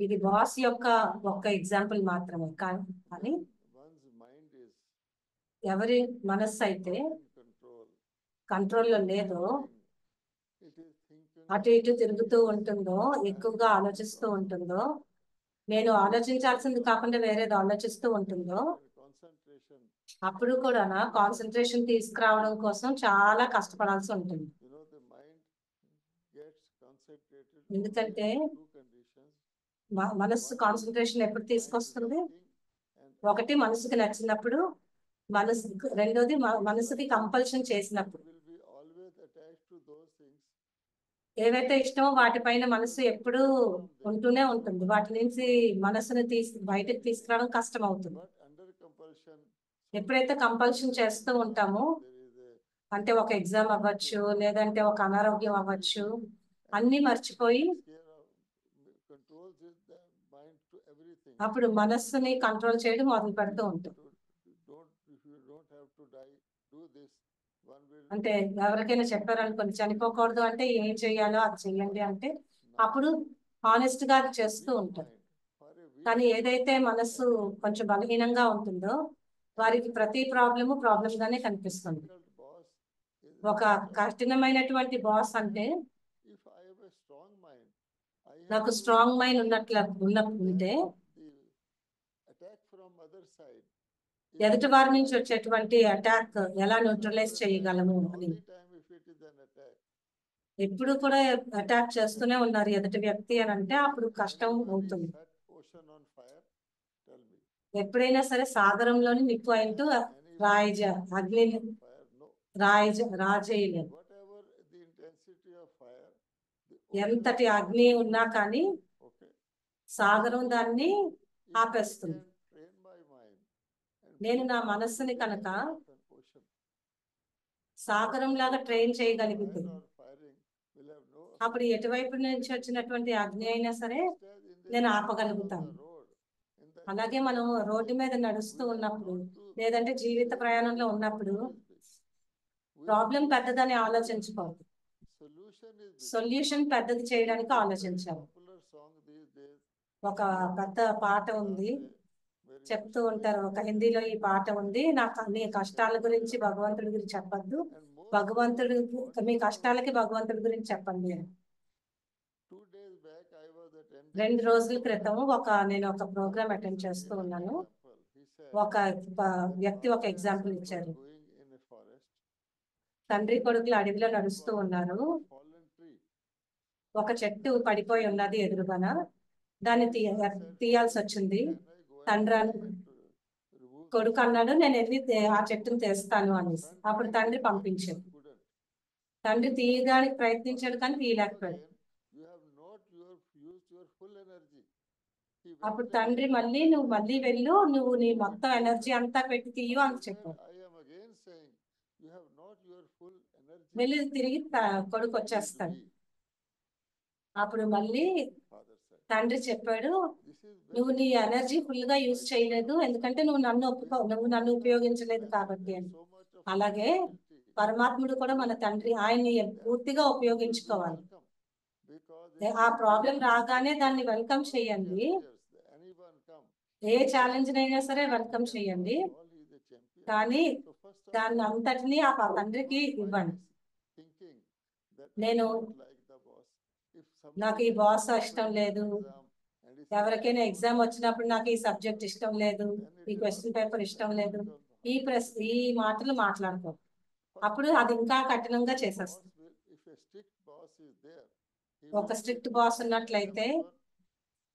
ఇది బాస్ యొక్క ఒక్క ఎగ్జాంపుల్ మాత్రమే కానీ One's mind is ఎవరి మనస్సు అయితే not in control. కంట్రోల్లో లేదో, It is thinking అటు ఇటు తిరుగుతూ ఉంటుందో, ఎక్కువగా ఆలోచిస్తూ ఉంటుందో, నేను ఆలోచించాల్సింది కాకుండా వేరేది ఆలోచిస్తూ ఉంటుందో, concentration. అప్పుడు కూడా నా కాన్సన్ట్రేషన్ తీసుకురావడం కోసం చాలా కష్టపడాల్సి ఉంటుంది. The mind gets concentrated ఎందుకంటే only in two conditions. మనస్సు కాన్సన్ట్రేషన్ ఎప్పుడు తీసుకొస్తుంది? ఒకటి మనసుకు నచ్చినప్పుడు, రెండోది మనసుకి కంపల్షన్ చేసినప్పుడు. Will be always attached to those things. ఏవైతే ఇష్టమో వాటిపైన మనసు ఎప్పుడూ ఉంటూనే ఉంటుంది. వాటి నుంచి మనసుని బయటకు తీసుకురావడం కష్టం అవుతుంది. But under compulsion, ఎప్పుడైతే కంపల్షన్ చేస్తూ ఉంటామో, అంటే ఒక ఎగ్జామ్ అవ్వచ్చు, లేదంటే ఒక అనారోగ్యం అవ్వచ్చు, అన్ని మర్చిపోయి controls the mind to everything. అప్పుడు మనస్సుని కంట్రోల్ చేయడం మొదలు పెడుతూ ఉంటాం. If you don't have to die, do this. One will. అంటే ఎవరికైనా చెప్పారనుకోండి, చనిపోకూడదు అంటే ఏం చెయ్యాలో అది చెయ్యండి అంటే అప్పుడు హానెస్ట్ గా అది చేస్తూ ఉంటారు. కానీ ఏదైతే మనస్సు కొంచెం బలహీనంగా ఉంటుందో వారికి ప్రతి ప్రాబ్లము గానే కనిపిస్తుంది. ఒక కఠినమైనటువంటి బాస్ అంటే, If I have a strong mind, నాకు స్ట్రాంగ్ మైండ్ ఉన్నప్పుడుంటే attack from other side. ఎదుటి వారి నుంచి వచ్చేటువంటి అటాక్ ఎలా న్యూట్రలైజ్ చేయగలము అని. ఎప్పుడు కూడా అటాక్ చేస్తూనే ఉన్నారు ఎదుటి వ్యక్తి అని అంటే అప్పుడు కష్టం అవుతుంది. ఎప్పుడైనా సరే సాగరంలోని నిప్పు అయింటూ అగ్ని రాజేయలేదు. ఎంతటి అగ్ని ఉన్నా కానీ సాగరం దాన్ని ఆపేస్తుంది. నేను నా మనస్సుని కనుక సాగరం లాగా ట్రైన్ చేయగలిగితే అప్పుడు ఎటువైపు నుంచి వచ్చినటువంటి అగ్ని అయినా సరే నేను ఆపగలుగుతాను. అలాగే మనం రోడ్డు మీద నడుస్తూ ఉన్నప్పుడు, లేదంటే జీవిత ప్రయాణంలో ఉన్నప్పుడు ప్రాబ్లం పెద్దదని ఆలోచించుకోవద్దు, సొల్యూషన్ పెద్దది చేయడానికి ఆలోచించాలి. ఒక పెద్ద పాట ఉంది, చెప్తూ ఉంటారు, ఒక హిందీలో ఈ పాట ఉంది, మీ కష్టాల గురించి భగవంతుడి గురించి చెప్పద్దు, మీ కష్టాలకి భగవంతుడి గురించి చెప్పండి అని. 2 రోజుల క్రితం నేను ఒక ప్రోగ్రామ్ అటెండ్ చేస్తూ ఉన్నాను. ఒక వ్యక్తి ఒక ఎగ్జాంపుల్ ఇచ్చారు. తండ్రి కొడుకులు అడవిలో నడుస్తూ ఉన్నారు. ఒక చెట్టు పడిపోయి ఉన్నది ఎదురుగాన, దాన్ని తీయాల్సి వచ్చింది. కొడుకు అన్నాడు, నేను వెళ్ళి ఆ చెట్టును తీస్తాను అని. అప్పుడు తండ్రి పంపించాడు. తండ్రి తీయడానికి ప్రయత్నించాడు కానీ తీయలేకపోయాడు. అప్పుడు తండ్రి నువ్వు మళ్ళీ వెళ్ళు, నువ్వు నీ మొత్తం ఎనర్జీ అంతా పెట్టి తీయు అని చెప్పాడు. వెళ్ళి తిరిగి కొడుకు వచ్చేస్తాడు. అప్పుడు మళ్ళీ తండ్రి చెప్పాడు, నువ్వు నీ ఎనర్జీ ఫుల్ గా యూజ్ చేయలేదు, ఎందుకంటే నువ్వు నన్ను ఉపయోగించలేదు కాబట్టి అని. అలాగే పరమాత్ముడు కూడా మన తండ్రి, ఆయన్ని పూర్తిగా ఉపయోగించుకోవాలి. ఆ ప్రాబ్లం రాగానే దాన్ని వెల్కమ్ చేయండి. anyone come, ఏ ఛాలెంజ్ అయినా సరే వెల్కమ్ చేయండి, all is a champion. కానీ So first of దాన్ని all, అంతటినీ ఆ తండ్రికి ఇవ్వండి. thinking that I నేను don't like the boss. If నాకు ఈ somebody బాస్ has ఇష్టం opened లేదు, an exam and he says, ఎవరికైనా "I don't ఎగ్జామ్ like వచ్చినప్పుడు నాకు ఈ సబ్జెక్ట్ ఇష్టం లేదు, then ఈ it will question not paper work. ఇష్టం Then it లేదు, becomes ఈ మాటలు మాట్లాడుకో. First అప్పుడు of అది all, ఇంకా కఠినంగా boss చేసేస్తుంది. will, if a strict boss is there, he ఒక will strict strictly boss follow ఉన్నట్లయితే everyone.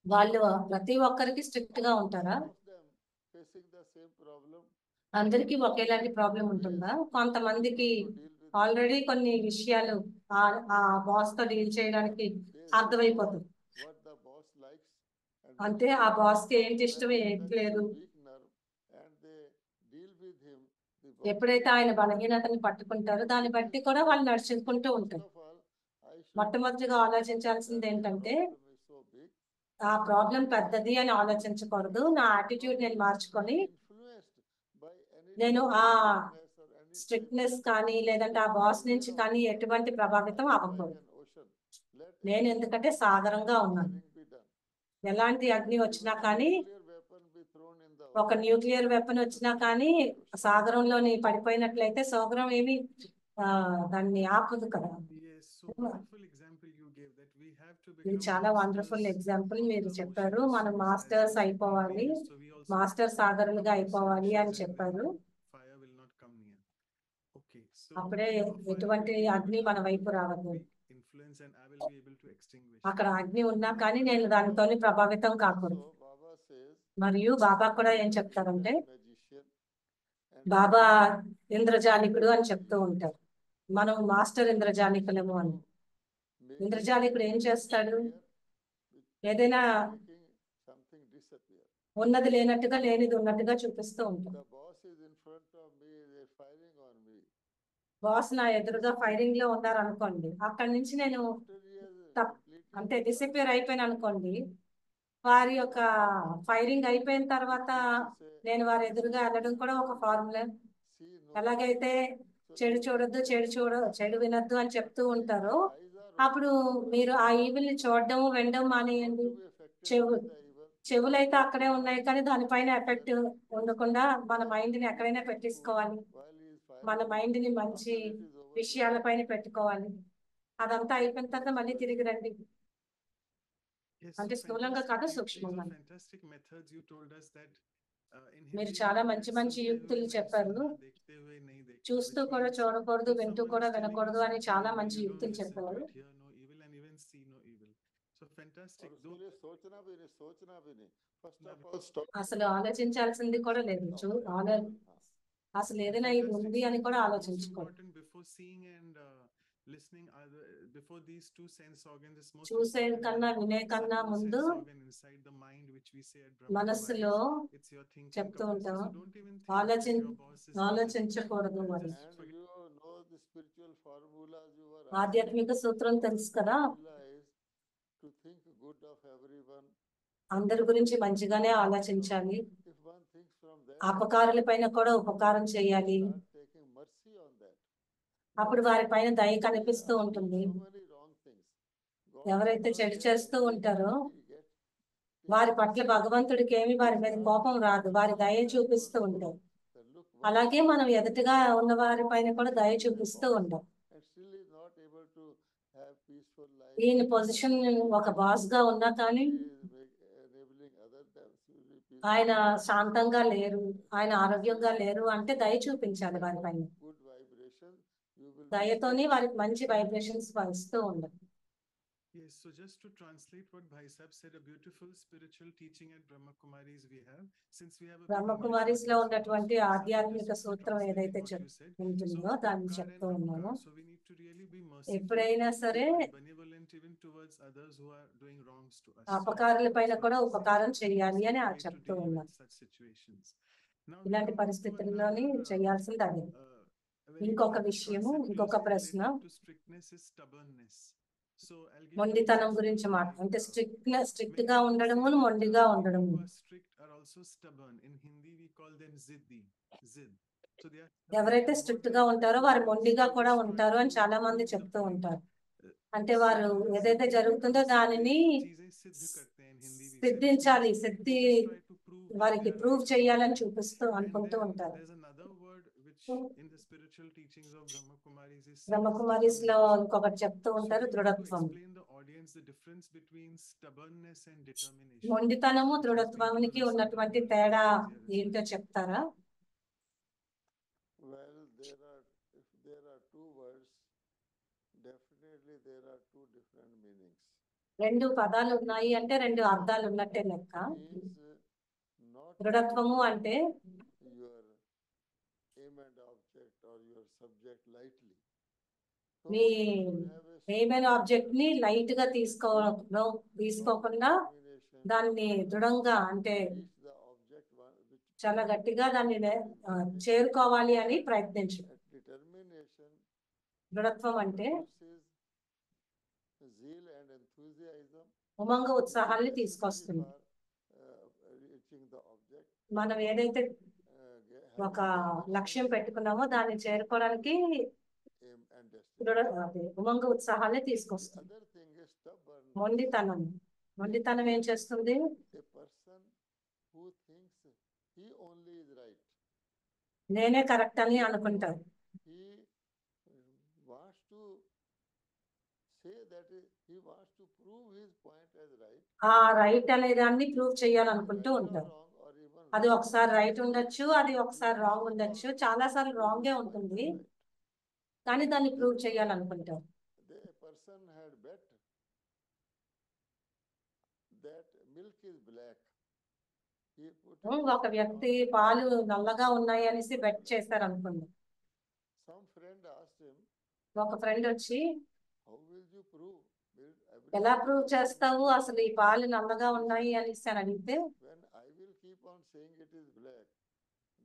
వాళ్ళు ప్రతి ఒక్కరికి స్ట్రిక్ట్ గా ఉంటారా? All of them facing the same problem. అందరికీ ఒకేలాంటి ప్రాబ్లం ఉంటుందా? కొంతమందికి To deal with ఆల్రెడీ కొన్ని విషయాలు ఆ బాస్ తో డీల్ చేయడానికి అర్థమైపోతుంది. what the boss likes and అంటే ఆ బాస్ కి ఏంటి ఇష్టం when he ఏంటి touches లేదు, a weak nerve and they deal with him, the boss ఎప్పుడైతే ఆయన బలహీనతని పట్టుకుంటారో దాన్ని బట్టి కూడా వాళ్ళు నడుచుకుంటూ ఉంటారు. First of all, I should మొట్టమొదటిగా ఆలోచించాల్సింది ఏంటంటే problem is so big, ఆ ప్రాబ్లం పెద్దది అని ఆలోచించకూడదు. నా యాటిట్యూడ్ నేను మార్చుకొని influenced by any నేను ఆ strictness or any స్ట్రిక్ట్నెస్ కానీ లేదంటే ఆ బాస్ నుంచి కానీ ఎటువంటి ప్రభావితం అవ్వకూడదు. an ocean. Let నేను ఎందుకంటే సాగరంగా ఉన్నాను. anything be done. ఎలాంటి అగ్ని వచ్చినా కానీ, Nuclear weapon be thrown in the ఒక న్యూక్లియర్ వెపన్ వచ్చినా కానీ సాగరంలోని పడిపోయినట్లయితే సాగరం ఏమి దాన్ని ఆపదు కదా. Yes, so wonderful example you gave that we have to ఇది become చాలా వండర్ఫుల్ masters ఎగ్జాంపుల్ of మీరు the చెప్పారు. ocean మనం as మాస్టర్స్ we అయిపోవాలి, previous, so we also master సాగరులుగా become అయిపోవాలి అని solutions and చెప్పారు. when fire will not come near. Okay, so అప్పుడే fire ఎటువంటి will be there, అగ్ని but మన I will వైపు not రావద్దు. be influence and I will be able to extinguish. అక్కడ అగ్ని ఉన్నా కానీ నేను దానితోని ప్రభావితం కాకూడదు. So Baba says, మరియు బాబా కూడా ఏం చెప్తారంటే, magician and బాబా ఇంద్రజాలికుడు అని చెప్తూ ఉంటారు. మనం మాస్టర్ ఇంద్రజాలికులము అని. ఇంద్రజాలికుడు ఏం చేస్తాడు? ఏదైనా making something disappear. ఉన్నది లేనట్టుగా లేనిది ఉన్నట్టుగా చూపిస్తూ ఉంటాడు. The boss is in front of me, they're firing on me. Boss నా ఎదురుగా ఫైరింగ్ లో ఉన్నారు అనుకోండి, అక్కడి నుంచి నేను After he has completely అంటే డిసిపియర్ అయిపోయాను అనుకోండి, వారి యొక్క ఫైరింగ్ అయిపోయిన తర్వాత నేను వారి ఎదురుగా వెళ్ళడం కూడా ఒక ఫార్ములా. see no ఎలాగైతే చెడు చూడొద్దు, చెడు వినొద్దు అని చెప్తూ ఉంటారో, అప్పుడు మీరు ఆ ఈవిల్ ని చూడడం వినడం మానేయండి. to be affected చెవు by the evil. చెవులైతే అక్కడే ఉన్నాయి కానీ దానిపైన ఎఫెక్ట్ ఉండకుండా మన మైండ్ ని ఎక్కడైనా పెట్టేసుకోవాలి. While he is మన firing, మైండ్ ని మంచి after it is over, విషయాలపైన పెట్టుకోవాలి. అదంతా అయిపోయిన తర్వాత మళ్ళీ తిరిగి రండి. Yes, అంటే so స్థూలంగా fantastic. కాదు, These సూక్ష్మంగా. are fantastic methods you told us that in మీరు Hindi చాలా we మంచి say, మంచి "Sunte యుక్తులు hue nahi చెప్పారు. sunna, dekhte hue nahi dekhna," చూస్తూ which కూడా means చూడకూడదు, if వింటూ someone కూడా is telling you వినకూడదు అని something, చాలా you know, మంచి you యుక్తులు don't listen to చెప్పారు. it, hear no evil and even see no evil. So fantastic. और Though उसके लिए सोचना भी नहीं. First of all, stop. అసలు ఆలోచించాల్సింది కూడా లేదు. అసలు ఏదైనా ఇది fantastic. ఉంది So అని కూడా most ఆలోచించుకోవాలి. important before seeing and listening, before these two sense organs, is most చూసే important కన్నా the వినే కన్నా subtle ముందు sense organ inside the mind, which we say at Brahma మనస్సులో Kumaris. It's your thinking చెప్తూ capacity. ఉంటాం, So don't even think that your boss is evil. ఆలోచించకూడదు మరి. Just And forget. you know the spiritual formulas you were asking. ఆధ్యాత్మిక సూత్రం తెలుసు కదా, Formula is to think good of everyone. అందరి గురించి మంచిగానే ఆలోచించాలి, If one thinks from that, అపకారుల పైన కూడా ఉపకారం చేయాలి. start taking mercy on that. అప్పుడు వారి పైన దయ కనిపిస్తూ ఉంటుంది. So many wrong things. God ఎవరైతే never చెడు gets చేస్తూ angry, ఉంటారో he gets వారి పట్ల భగవంతుడికి ఏమి వారి మీద కోపం రాదు, వారి దయ చూపిస్తూ ఉంటారు. the look అలాగే మనం ఎదుటిగా ఉన్న వారి పైన కూడా దయ చూపిస్తూ ఉంటాం. and still is not able to have peaceful life. ఈయన పొజిషన్ ఒక బాస్ గా ఉన్నా కానీ He is enabling others to be peaceful. ఆయన శాంతంగా లేరు, ఆయన ఆరోగ్యంగా లేరు అంటే దయ చూపించాలి వారి పైన. Good vibration, you will be దయతోని వారికి మంచి వైబ్రేషన్స్ ఇస్తూ ఉండాలి. Yes, so just to translate what Bhai Sahib said, a beautiful spiritual teaching at Brahma Kumaris we have. Since we have a big Brahma English Kumari's లో audience, ఉన్నటువంటి so ఆధ్యాత్మిక just సూత్రం translating ఏదైతే what you said. ఉంటుందో So దాన్ని upkar చెప్తూ and ఉన్నాము. upkar, so we need to really be merciful, ఎప్పుడైనా సరే benevolent even towards others who are doing wrongs to us. అపకారుల పైన That's what కూడా we say. ఉపకారం చేయాలి అని So we need to చెప్తూ deal with ఉన్నాం. such situations. Now we ఇలాంటి come on to పరిస్థితుల్లోని another, చేయాల్సింది అదే. a very ఇంకొక important విషయము, concept ఇంకొక closely ప్రశ్న, related to strictness is stubbornness. So I'll give an మొండితనం example గురించి like, అంటే స్ట్రిక్ట్ many గా people ఉండడము, say that, మొండిగా people ఉండడము. who are strict are also stubborn. In Hindi we call them ziddi, zid. So they are ఎవరైతే more strict than గా ఉంటారో వారు anything else, మొండిగా they కూడా just try ఉంటారు అని to చాలా మంది prove the చెప్తూ point. ఉంటారు. అంటే వారు ఏదైతే జరుగుతుందో దానిని సిద్ధించాలి, సిద్ధి వారికి ప్రూవ్ చేయాలని చూపిస్తూ అనుకుంటూ ఉంటారు. బ్రహ్మకుమారీస్ లో ఇంకొకటి చెప్తూ ఉంటారు, దృఢత్వం. మొండితనము దృఢత్వానికి ఉన్నటువంటి తేడా ఏంటో చెప్తారా? Well, if there are two words, definitely there are two different meanings. రెండు పదాలు ఉన్నాయి అంటే రెండు అర్థాలు ఉన్నట్టే లెక్క. Not దృఢత్వము అంటే your aim and object or your subject lightly. మీ ఏమైనా ఆబ్జెక్ట్ ని లైట్ గా తీసుకోకుండా దాన్ని దృఢంగా అంటే చాలా గట్టిగా దాన్ని చేరుకోవాలి అని ప్రయత్నించు. దృఢత్వం అంటే ఉమంగ ఉత్సాహాన్ని తీసుకొస్తుంది. మనం ఏదైతే ఒక లక్ష్యం పెట్టుకున్నామో దాన్ని చేరుకోవడానికి ఉమంగ ఉత్సాహాన్ని తీసుకొస్తుంది. మొండితనం ఏం చేస్తుంది? నేనే కరెక్ట్ అని అనుకుంటారు. ఆ రైట్ అనే దాన్ని ప్రూవ్ చేయాలనుకుంటూ ఉంటారు. అది ఒకసారి రైట్ ఉండొచ్చు, అది ఒకసారి రాంగ్ ఉండొచ్చు, చాలా సార్లు రాంగే ఉంటుంది, కానీ దాన్ని ప్రూవ్ చేయాలనుకుంటారు. ఒక వ్యక్తి పాలు నల్లగా ఉన్నాయి అనేసి బెట్ చేశారు అనుకోండి. ఒక ఫ్రెండ్ వచ్చి, ఎలా ప్రూవ్ చేస్తావు అసలు ఈ పాలు నల్లగా ఉన్నాయి అనేసి అని అడిగితే,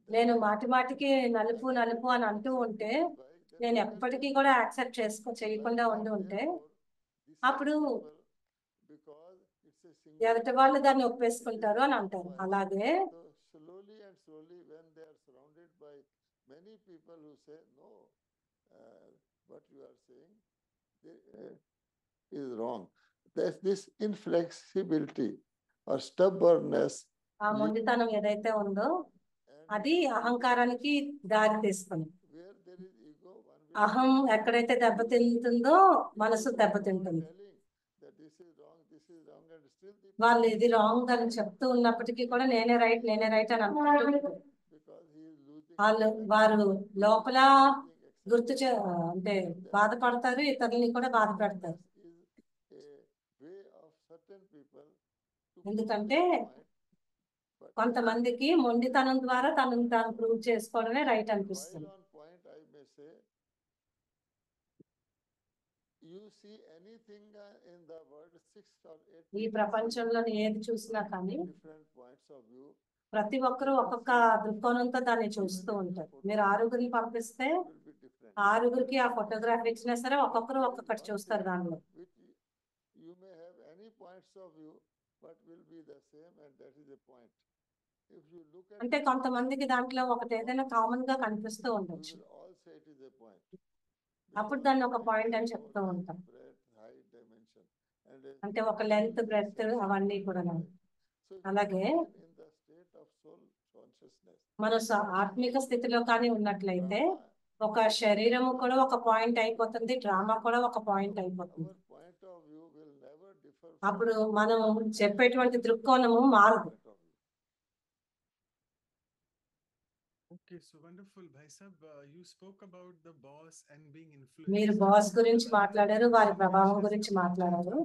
నేను మాటిమాటికి నలుపు నలుపు అని అంటూ ఉంటే, నేను ఎప్పటికీ కూడా యాక్సెప్ట్ చేయకుండా ఉంటే అప్పుడు ఎదుటి వాళ్ళు దాన్ని ఒప్పేసుకుంటారు అని అంటారు. అలాగే ఆ మొండితనం ఏదైతే ఉందో అది అహంకారానికి దారి తీస్తుంది. అహం ఎక్కడైతే దెబ్బతింటుందో మనసు దెబ్బతింటుంది. వాళ్ళు ఇది రాంగ్ అని చెప్తూ ఉన్నప్పటికీ కూడా నేనే రైట్ అని అనుకుంటారు. వారు లోపల అంటే బాధపడతారు, ఇతరులని కూడా బాధ పెడతారు. ఎందుకంటే కొంతమందికి మొండితనం ద్వారా తనను తాను ప్రూవ్ చేసుకోవడమే రైట్ అనిపిస్తుంది. ఈ ప్రపంచంలో ఏది చూసినా కానీ ప్రతి ఒక్కరూ ఒక్కొక్క దృక్కోణంతో దాన్ని చూస్తూ ఉంటారు. మీరు 6గురిని పంపిస్తే 6గురికి ఆ ఫోటోగ్రాఫ్ ఇచ్చినా సరే ఒక్కొక్కరు ఒక్కొక్కటి చూస్తారు. దానిలో అంటే కొంతమందికి దాంట్లో ఒకటి ఏదైనా కామన్ గా కనిపిస్తూ ఉండొచ్చు, అప్పుడు దాన్ని ఒక పాయింట్ అని చెప్తూ ఉంటాం. అంటే ఒక లెంత్ బ్రెడ్త్ అవన్నీ కూడా. అలాగే మన ఆత్మిక స్థితిలో కానీ ఉన్నట్లయితే ఒక శరీరము కూడా ఒక పాయింట్ అయిపోతుంది, డ్రామా కూడా ఒక పాయింట్ అయిపోతుంది. అప్పుడు మనం చెప్పేటువంటి దృక్కోణము మారదు. మీరు బాస్ గురించి మాట్లాడారు, వారి ప్రభావం గురించి మాట్లాడారు.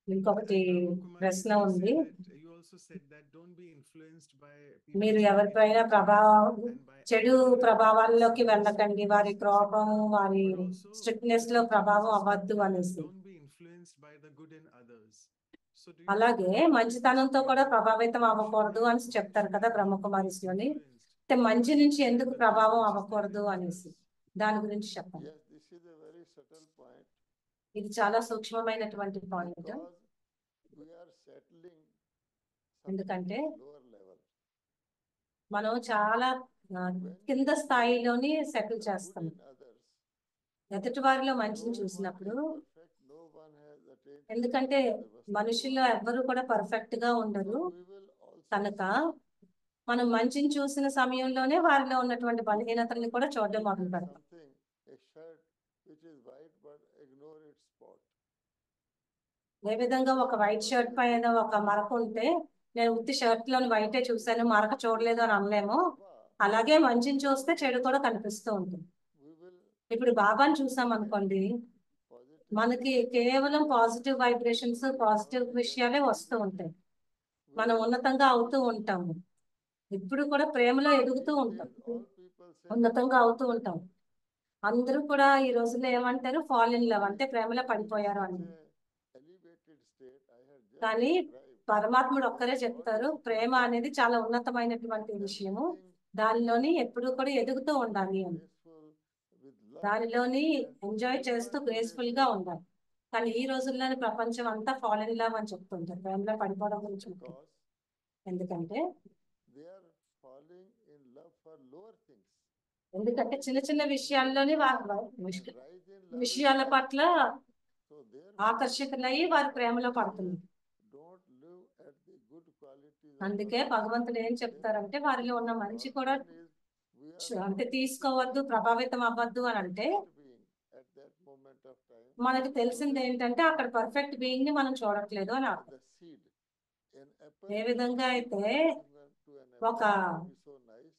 ఇంకొకటి ప్రశ్న ఉంది, మీరు ఎవరిపైనా చెడు ప్రభావాల్లోకి వెళ్ళకండి, వారి కోపం వారి స్ట్రిక్ట్నెస్ లో ప్రభావం అవ్వద్దు అనేసి. అలాగే మంచితనంతో కూడా ప్రభావితం అవ్వకూడదు అని చెప్తారు కదా బ్రహ్మకుమారిస్లోని. అంటే మంచి నుంచి ఎందుకు ప్రభావం అవ్వకూడదు అనేసి దాని గురించి చెప్పండి. ఇది చాలా సూక్ష్మమైనటువంటి పాయింట్. ఎందుకంటే మనం చాలా కింద స్థాయిలోని సెటిల్ చేస్తాం. ఎదుటి వారిలో మంచిని చూసినప్పుడు, ఎందుకంటే మనుషుల్లో ఎవ్వరు కూడా పర్ఫెక్ట్ గా ఉండరు కనుక మనం మంచిని చూసిన సమయంలోనే వారిలో ఉన్నటువంటి బలహీనతల్ని కూడా చూడడం మొదలు పెడతాం. ఏ విధంగా ఒక వైట్ షర్ట్ పైన ఒక మరక ఉంటే నేను ఉత్తి షర్ట్ లోని వైటే చూశాను మరక చూడలేదు అని అనలేము. అలాగే మంచిని చూస్తే చెడు కూడా కనిపిస్తూ ఉంటుంది. ఇప్పుడు బాబాని చూసాం అనుకోండి, మనకి కేవలం పాజిటివ్ వైబ్రేషన్స్, పాజిటివ్ విషయాలే వస్తూ ఉంటాయి. మనం ఉన్నతంగా అవుతూ ఉంటాము. ఇప్పుడు కూడా ప్రేమలో ఎదుగుతూ ఉంటాం, ఉన్నతంగా అవుతూ ఉంటాం. అందరూ కూడా ఈ రోజుల్లో ఏమంటారు, ఫాల్ ఇన్ లవ్ అంటే ప్రేమలో పడిపోయారు అని. కానీ పరమాత్ముడు ఒక్కరే చెప్తారు, ప్రేమ అనేది చాలా ఉన్నతమైనటువంటి విషయము, దానిలోని ఎప్పుడు కూడా ఎదుగుతూ ఉండాలి అని, దానిలోని ఎంజాయ్ చేస్తూ గ్రేస్ఫుల్ గా ఉండాలి. కానీ ఈ రోజుల్లోని ప్రపంచం అంతా ఫాల్ ఇన్ లవ్ అని చెప్తుంటారు, ప్రేమలో పడిపోవడం గురించి. ఎందుకంటే చిన్న చిన్న విషయాల్లోనే విషయాల పట్ల ఆకర్షితులయ్యి వారి ప్రేమలో పడుతున్నారు. అందుకే భగవంతుడు ఏం చెప్తారంటే, వారిలో ఉన్న మంచి కూడా అంటే తీసుకోవద్దు, ప్రభావితం అవ్వద్దు అని అంటే, మనకి తెలిసింది ఏంటంటే అక్కడ పర్ఫెక్ట్ బీయింగ్ ని మనం చూడట్లేదు అని అర్థం. ఏ విధంగా అయితే ఒక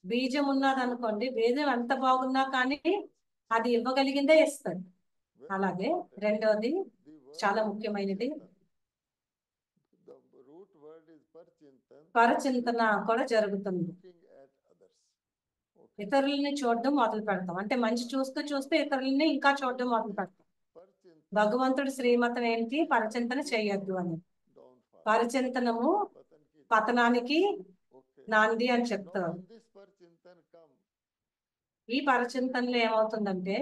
బీజం ఉన్నది అనుకోండి, బీజం ఎంత బాగున్నా కానీ అది ఇవ్వగలిగిందే ఇస్తుంది. అలాగే రెండోది చాలా ముఖ్యమైనది, పరచింతన కూడా జరుగుతుంది. ఇతరులని చూడడం మొదలు పెడతాం, అంటే మంచి చూస్తూ చూస్తూ ఇతరులని ఇంకా చూడడం మొదలు పెడతాం. భగవంతుడి శ్రీమతం ఏంటి, పరచింతన చేయొద్దు అని. పరచింతనము పతనానికి నాంది అని చెప్తారు. ఈ పరచింతనలో ఏమవుతుందంటే,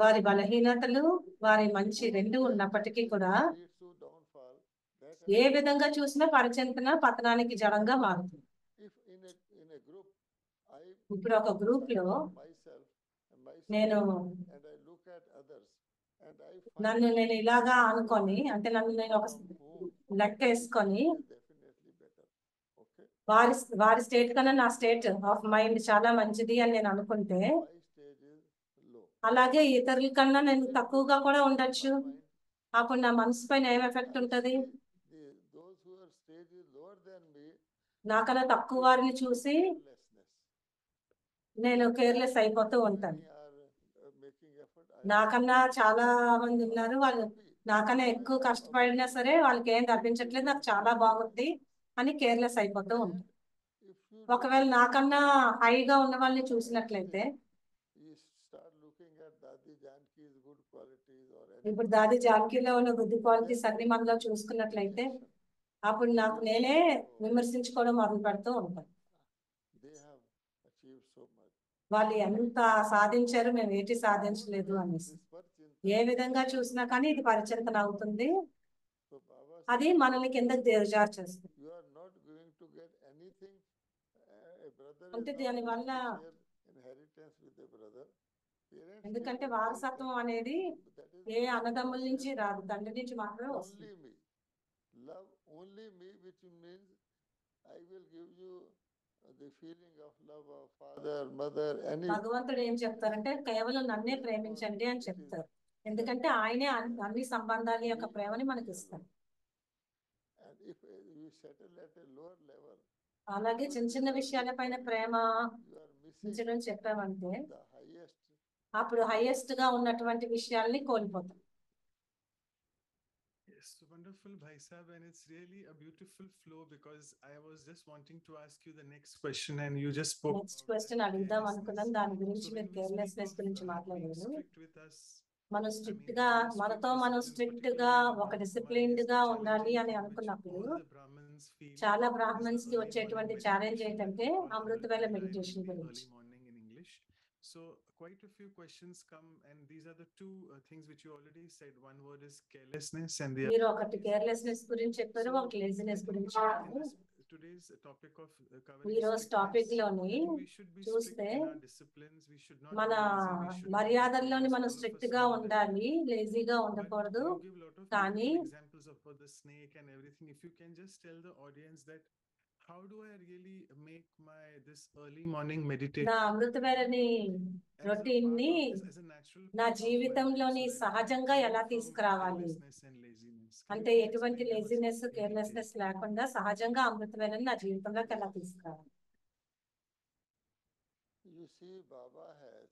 వారి బలహీనతలు వారి మంచి రెండు ఉన్నప్పటికీ కూడా ఏ విధంగా చూసినా పరచింతన పతనానికి జడంగా మారుతుంది. ఇప్పుడు ఒక గ్రూప్ లో నేను నేను ఇలాగా అనుకొని, అంటే నన్ను నేను ఒక లెక్క వేసుకొని, వారి స్టేట్ కన్నా నా స్టేట్ ఆఫ్ మైండ్ చాలా మంచిది అని నేను అనుకుంటే, అలాగే ఇతరుల కన్నా నేను తక్కువగా కూడా ఉండొచ్చు. అప్పుడు నా మనసు పైన ఏం ఎఫెక్ట్ ఉంటుంది, నాకన్నా తక్కువ వారిని చూసి నేను కేర్లెస్ అయిపోతూ ఉంటాను. నాకన్నా చాలా మంది ఉన్నారు, వాళ్ళు నాకన్నా ఎక్కువ కష్టపడినా సరే వాళ్ళకి ఏం తప్పించట్లేదు, నాకు చాలా బాగుంది అని కేర్లెస్ అయిపోతూ ఉంటాను. ఒకవేళ నాకన్నా హైగా ఉన్న వాళ్ళని చూసినట్లయితే, ఇప్పుడు దాది జానకిలో ఉన్న గుడ్ క్వాలిటీస్ అన్ని మనలో చూసుకున్నట్లయితే, అప్పుడు నాకు నేనే విమర్శించుకోవడం మొదలు పెడుతూ ఉంటాను. వాళ్ళు ఎంత సాధించారు, మేము ఏంటి సాధించలేదు అనేసి. ఏ విధంగా చూసినా కానీ ఇది పరిచింతన అవుతుంది, అది మనల్ని కిందకి దిగజార్చేస్తుంది. అంటే దాని వల్ల, ఎందుకంటే వారసత్వం అనేది ఏ అన్నదమ్ముల నుంచి రాదు, తండ్రి నుంచి మాత్రమే వస్తుంది. భగవంతుడు ఏం చెప్తారంటే, కేవలం నన్నే ప్రేమించండి అని చెప్తారు. ఎందుకంటే ఆయనే అన్ని సంబంధాల యొక్క ప్రేమని మనకి ఇస్తారు. అలాగే చిన్న చిన్న విషయాల పైన ప్రేమ ఉంచడం చెప్పామంటే, అప్పుడు హైయెస్ట్ గా ఉన్నటువంటి విషయాల్ని కోల్పోతాం. Yes, wonderful, Bhai Sahab, and it's really a beautiful flow, because I was just wanting to ask you the next question and you just spoke. Next question అడుగుదాం అనుకున్నాం, దాని గురించి మీరు కేర్లెస్నెస్ గురించి మాట్లాడారు. మనం స్ట్రిక్ట్ గా, మనం స్ట్రిక్ట్ గా ఒక డిసిప్లిన్డ్ గా ఉండాలి అని అనుకున్నప్పుడు, చాలా బ్రాహ్మణ్స్ కి వచ్చేటువంటి ఛాలెంజ్ ఏంటంటే అమృత వేళ మెడిటేషన్ గురించి. So quite a few questions come, and these are the two things which you already said. One word is carelessness and the మీరు ఒకటి కేర్లెస్నెస్ గురించి చెప్పారు, ఒకటి లేజినెస్ గురించి చెప్పారు. today's topic of ఈ covering రోజు strictness, టాపిక్ లోని I think we should be strict చూస్తే in our disciplines. We should not మన be lazy. We should not be మర్యాదల్లోని careless. మనం All of స్ట్రిక్ట్ us గా know that. ఉండాలి, లేజీగా But ఉండకూడదు. you give a lot of కానీ beautiful examples of the snake and everything. If you can just tell the audience that how do I really make my this early morning meditation నా అమృతవేళని as a routine part ని of as a natural నా part of my life, జీవితంలోని so that I సహజంగా am ఎలా free from తీసుకురావాలి carelessness and laziness. Can అంటే you please ఎటువంటి explain to us laziness in detail? Carelessness లేకుండా సహజంగా అమృతవేళని నా జీవితంలోకి ఎలా తీసుకురావాలి? You see, Baba has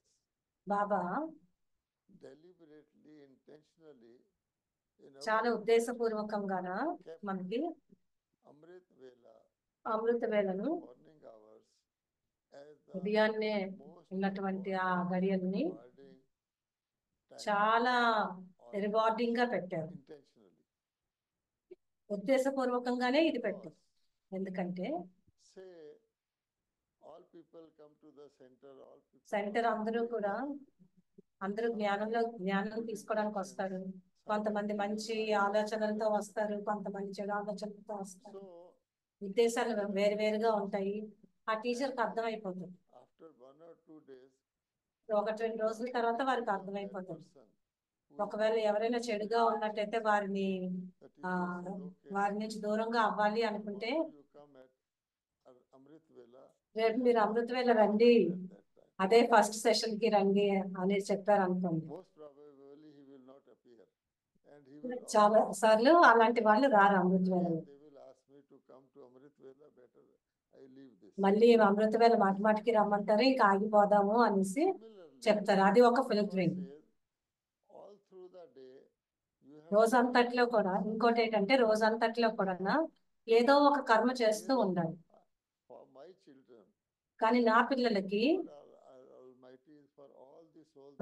Baba deliberately, intentionally, in చాలా our ఉద్దేశపూర్వకంగాన మనకి Amrit Vela, అమృతవేళను morning hours, as the ఉదయాన్నే most ఉన్నటువంటి ఆ important గడియల్ని rewarding time చాలా on రివార్డింగ్ గా పెట్టారు. intentionally. ఉద్దేశపూర్వకంగానే ఇది పెట్టారు. Because, ఎందుకంటే say, all people come to the center, all people centre want to అందరూ wake కూడా up. అందరూ జ్ఞానం తీసుకోవడానికి వస్తారు. కొంతమంది మంచి ఆలోచనలతో వస్తారు, కొంతమంది చెడు ఆలోచనలతో వస్తారు. So, ఉద్దేశాలు వేరువేరుగా ఉంటాయి. ఆ టీచర్కి అర్థమైపోతుంది. after 1 or 2 days, 1-2 రోజుల తర్వాత వారికి అర్థమైపోతుంది. ఒకవేళ ఎవరైనా చెడుగా ఉన్నట్టయితే వారిని వారి నుంచి దూరంగా అవ్వాలి అనుకుంటే రేపు మీరు అమృతవేళ రండి, అదే ఫస్ట్ సెషన్ కి రండి అని చెప్పారు అనుకోండి. చాలా సార్లు అలాంటి వాళ్ళు రారు అమృతవేళలో. మళ్ళీ అమృతవేళ మాటిమాటికి రమ్మంటారు, ఇంకా ఆగిపోదాము అనేసి చెప్తారు. అది ఒక ఫిల్టరింగ్. రోజంతట్లో కూడా ఇంకోటి ఏంటంటే రోజంతట్లో కూడా ఏదో ఒక కర్మ చేస్తూ ఉండాలి. కానీ నా పిల్లలకి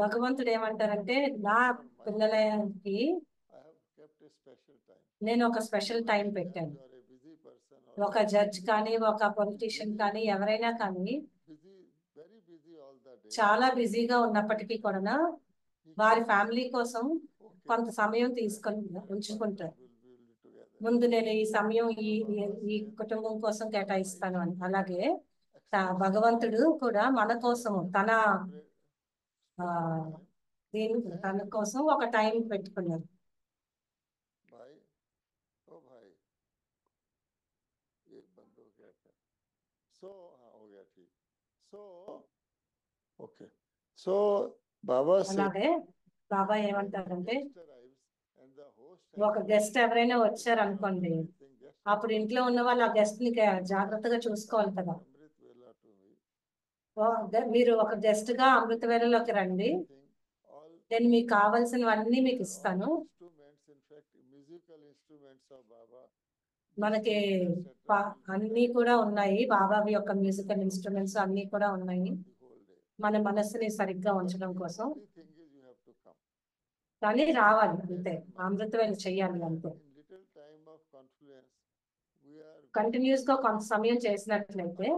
భగవంతుడు ఏమంటారంటే నా పిల్లలకి నేను ఒక స్పెషల్ టైం పెట్టాను. ఒక జడ్జ్ కానీ ఒక పొలిటీషియన్ కానీ ఎవరైనా కానీ చాలా బిజీగా ఉన్నప్పటికీ కూడా వారి ఫ్యామిలీ కోసం కొంత సమయం తీసుకొని ఉంచుకుంటారు. ముందు నేను ఈ సమయం ఈ కుటుంబం కోసం కేటాయిస్తాను అని. అలాగే భగవంతుడు కూడా మన కోసము తన కోసం ఒక టైం పెట్టుకున్నారు. అలాగే బాబా ఏమంటారంటే ఒక గెస్ట్ ఎవరైనా వచ్చారు అనుకోండి, అప్పుడు ఇంట్లో ఉన్న వాళ్ళు ఆ గెస్ట్ ని జాగ్రత్తగా చూసుకోవాలి కదా. మీరు ఒక గెస్ట్ గా అమృతవేళలోకి రండి, నేను మీకు కావాల్సినవన్నీ మీకు ఇస్తాను. మనకి అన్ని కూడా ఉన్నాయి, బాబావి యొక్క మ్యూజికల్ ఇన్స్ట్రుమెంట్స్ అన్ని కూడా ఉన్నాయి మన మనస్సుని సరిగ్గా ఉంచడం కోసం. కానీ రావాలి అంతే, అమృతవేళ చెయ్యాలి అంతే. కంటిన్యూస్ గా కొంత సమయం చేసినట్లయితే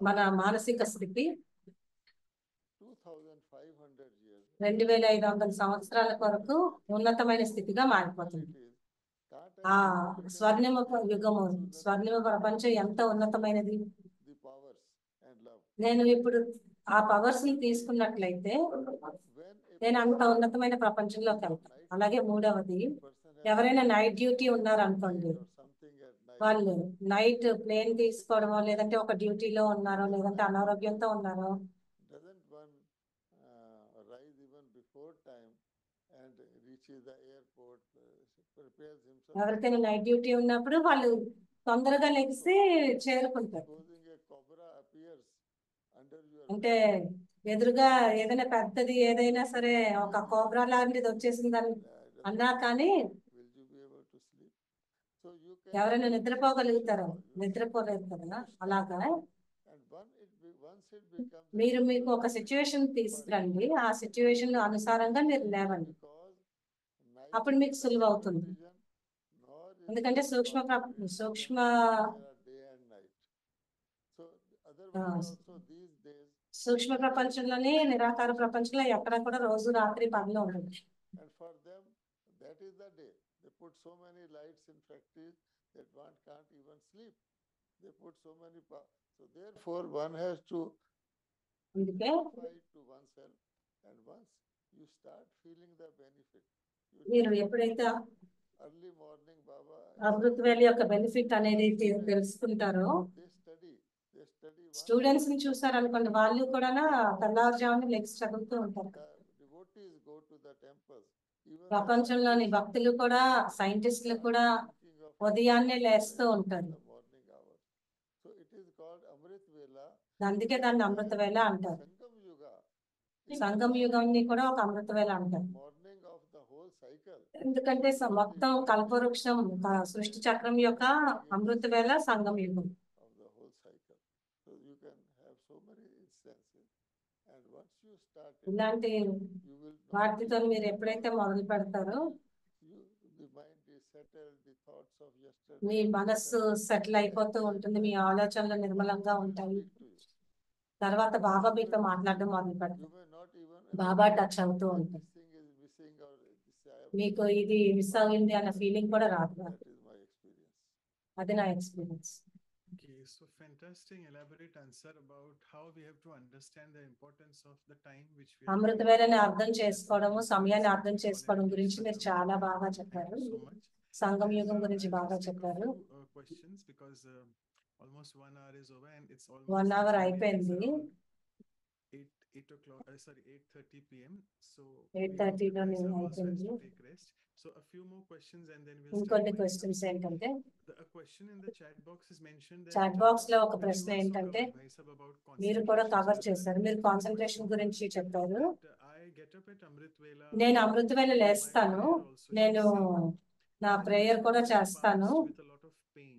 మన మానసిక స్థితి 2500 సంవత్సరాల కొరకు ఉన్నతమైన స్థితిగా మారిపోతుంది. ఆ స్వర్ణిమ యుగము, స్వర్ణిమ ప్రపంచం ఎంత ఉన్నతమైనది. నేను ఇప్పుడు ఆ పవర్స్ ని తీసుకున్నట్లయితే నేను అంత ఉన్నతమైన ప్రపంచంలోకి వెళ్తాను. అలాగే మూడవది, ఎవరైనా నైట్ డ్యూటీ ఉన్నారనుకోండి, వాళ్ళు నైట్ ప్లేన్ తీసుకోవడమో లేదంటే ఒక డ్యూటీలో ఉన్నారో లేదంటే అనారోగ్యంతో ఉన్నారో, ఎవరికైనా నైట్ డ్యూటీ ఉన్నప్పుడు వాళ్ళు తొందరగా లెగిసి చేరుకుంటారు. అంటే ఎదురుగా ఏదైనా పెద్దది ఏదైనా సరే ఒక కోబ్రా లాంటిది వచ్చేసిందని అన్నా కానీ ఎవరైనా నిద్రపోగలుగుతారు, నిద్రపోలేదు కదా. అలాగా మీరు మీకు ఒక సిచ్యువేషన్ తీసుకురండి, ఆ సిచ్యువేషన్ అనుసారంగా మీరు లేవండి, అప్పుడు మీకు సులువు అవుతుంది. ఎందుకంటే సూక్ష్మ ప్రపంచంలోని నిరాకార ప్రపంచంలో ఎక్కడ కూడా రోజు రాత్రి పగలు ఉండదు. that one can't even sleep. They put so many so therefore one has to అందుకే fight to oneself, and once you start feeling the benefit, మీరు ఎప్పుడైతే early morning Baba అమృతవేళ యొక్క బెనిఫిట్ అనేది తెలుసుకుంటారో, they study స్టూడెంట్స్ ని చూసారనుకోండి, వాళ్ళు కూడా తెల్లవారుజామున legs చదువుతూ ఉంటారు. the devotees go to the temples, even ప్రపంచంలోని భక్తులు కూడా, సైంటిస్టులు కూడా ఉదయాన్నే లేస్తూ ఉంటారు. the morning hours. So it is called Amrit Vela. అందుకే దాన్ని అమృతవేళ అంటారు. Sangam Yuga, సంగమ యుగాన్ని కూడా ఒక అమృతవేళ అంటారు. morning of the whole cycle. ఎందుకంటే మొత్తం కల్పవృక్షం సృష్టి చక్రం యొక్క అమృతవేళ సంగమ యుగం. Of the whole cycle. So you can have so many instances, and once you start it, ఇలాంటి you will వాటితో మీరు ఎప్పుడైతే మొదలు పెడతారో, the mind is settled, the thoughts of yesterday, మీ మనస్సు సెటిల్ అయిపోతూ ఉంటుంది, మీ ఆలోచనలు నిర్మలంగా ఉంటాయి. తర్వాత బాబా మీతో మాట్లాడడం మొదలు you పెడతారు. may not even Baba touch అవుతూ ఉంటారు. this thing is missing or this I have. మీకు ఇది మిస్ అయింది అన్న ఫీలింగ్ కూడా రాదు. That is my experience. అది నా experience. Okay, so fantastic elaborate answer about how we have to understand the importance of the time which we అమృతవేళని అర్థం చేసుకోవడము, సమయాన్ని అర్థం చేసుకోవడం గురించి మీరు చాలా బాగా చెప్పారు. Thank you so much. Sangama And, యుగం గురించి I'll బాగా just take a చెప్పారు. few, questions because almost 1 hour is over and it's almost 1 hour it's అయిపోయింది. around 8 o'clock, sorry, 8:30 p.m. So 8:30 you guys లోనే have also has అయిపోయింది. to take rest. So a few more questions and then we'll start ఇంకొన్ని winding up. Questions ఏంటంటే, A question in the chat box is mentioned that chat box లో ఒక which ప్రశ్న you also ఏంటంటే, covered, Bhai Sahab, about మీరు కూడా concentration. Cover So చేశారు. మీరు the కాన్సన్ట్రేషన్ question గురించి చెప్పారు. that I get up at Amrit Vela. నేను అమృతవేళ my లేస్తాను, prayer also, నేను she said. నా And ప్రేయర్ which కూడా also చేస్తాను, passed with a lot of pain.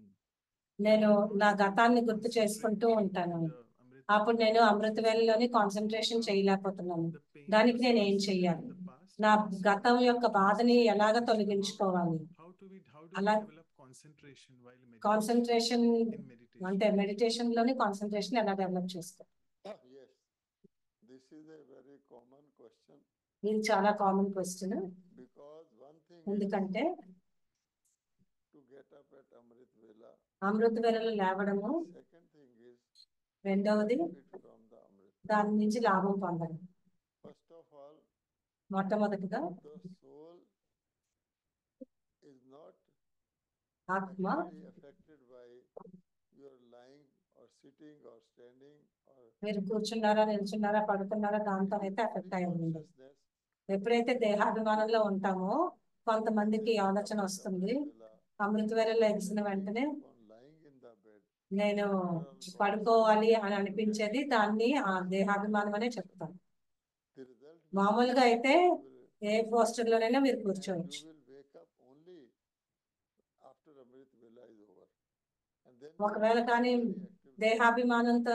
నేను And నా not able గతాన్ని to గుర్తు concentrate చేసుకుంటూ ఉంటాను. in the Amrit అప్పుడు Vela నేను meditation. అమృతవేళలోని So కాన్సన్ట్రేషన్ how చేయలేకపోతున్నాను. the pain దానికి నేను ఏం persisted చెయ్యాలి? in the past నా and also గతం how యొక్క to బాధని process it. ఎలాగ Question about తొలగించుకోవాలి? how do we అలా develop concentration while meditating concentration in meditation? అంటే మెడిటేషన్ లోని కాన్సన్ట్రేషన్ ఎలా డెవలప్ చేస్తారు? Yes, this is a very common question, ఇది చాలా common question. because one thing is ఎందుకంటే to get up at Amrit Vela. అమృతవేళలో లేవడము, Second thing is రెండవది benefit from the Amrit. దాని నుంచి లాభం పొందడం. First of all, మొట్టమొదటిగా the soul is not ఆత్మ actually affected by your lying or sitting or standing or మీరు కూర్చున్నారా, నిల్చున్నారా, పడుకున్నారా దాంతో అయితే ఎఫెక్ట్ అయి ఉంది. consciousness. ఎప్పుడైతే దేహాభిమానంలో ఉంటామో కొంతమందికి ఈ ఆలోచన వస్తుంది, అమృతవేళలో లెగిసిన వెంటనే On lying in the bed, నేను పడుకోవాలి అని అనిపించేది, దాన్ని ఆ దేహాభిమానం అనే చెప్తాను. the result మామూలుగా అయితే will, ఏ పోస్టర్ లోనైనా మీరు and కూర్చోవచ్చు. you will wake up only after Amrit Vela is over. And then you ఒకవేళ will be కానీ very active. దేహాభిమానంతో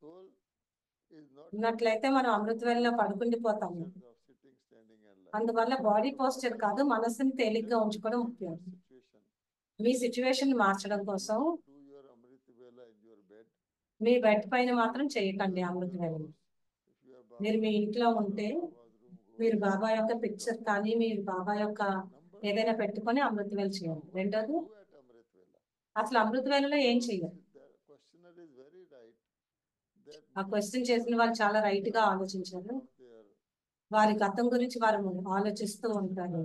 Soul is not ఉన్నట్లయితే మనం అమృతవేళలో పడుకుండిపోతాము. conscious of sitting, standing and lying. అందువల్ల బాడీ పోస్చర్ కాదు, మనసుని తేలిగ్గా ఉంచుకోవడం ముఖ్యం. Situation. మీ సిచ్యువేషన్ మార్చడం కోసం Do your Amrit Vela in your bed. Me bed పైన మాత్రం చేయకండి అమృతవేళ. If you have మీరు మీ ఇంట్లో ఉంటే Baba's room, go మీరు బాబా యొక్క పిక్చర్ కానీ మీరు బాబా యొక్క ఏదైనా పెట్టుకొని అమృతవేళ చేయాలి. రెండోది, do at Amrit Vela. అసలు అమృతవేళలో ఏం చెయ్యాలి? The questioner is very right that ఆ క్వశ్చన్ చేసిన వాళ్ళు చాలా రైట్ గా ఆలోచించారు. of their వారి గతం గురించి వారు ఆలోచిస్తూ ఉంటారు.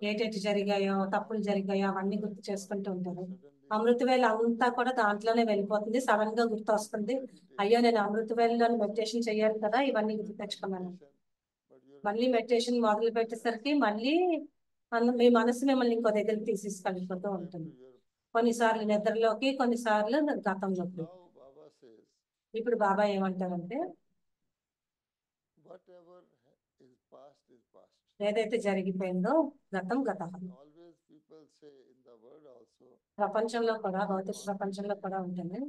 ఏటేటి జరిగాయో, తప్పులు జరిగాయో అవన్నీ గుర్తు చేసుకుంటూ ఉంటారు. అమృతవేళ అంతా కూడా దాంట్లోనే వెళ్ళిపోతుంది. సడన్ గా గుర్తు వస్తుంది, అయ్యో నేను అమృతవేళలో మెడిటేషన్ చెయ్యాలి కదా, ఇవన్నీ గుర్తు తెచ్చుకున్నాను. మళ్ళీ మెడిటేషన్ మొదలు పెట్టేసరికి మళ్ళీ మీ మనసు మిమ్మల్ని ఇంకో దగ్గరికి తీసుకెళ్ళిపోతూ ఉంటుంది. కొన్నిసార్లు నిద్రలోకి, కొన్నిసార్లు గతంలోకి. now Baba says ఇప్పుడు బాబా ఏమంటారంటే, whatever is past is past. ఏదైతే జరిగిపోయిందో గతం గతం. Always people say in the world also, ప్రపంచంలో కూడా, భౌతిక ప్రపంచంలో కూడా ఉంటుంది,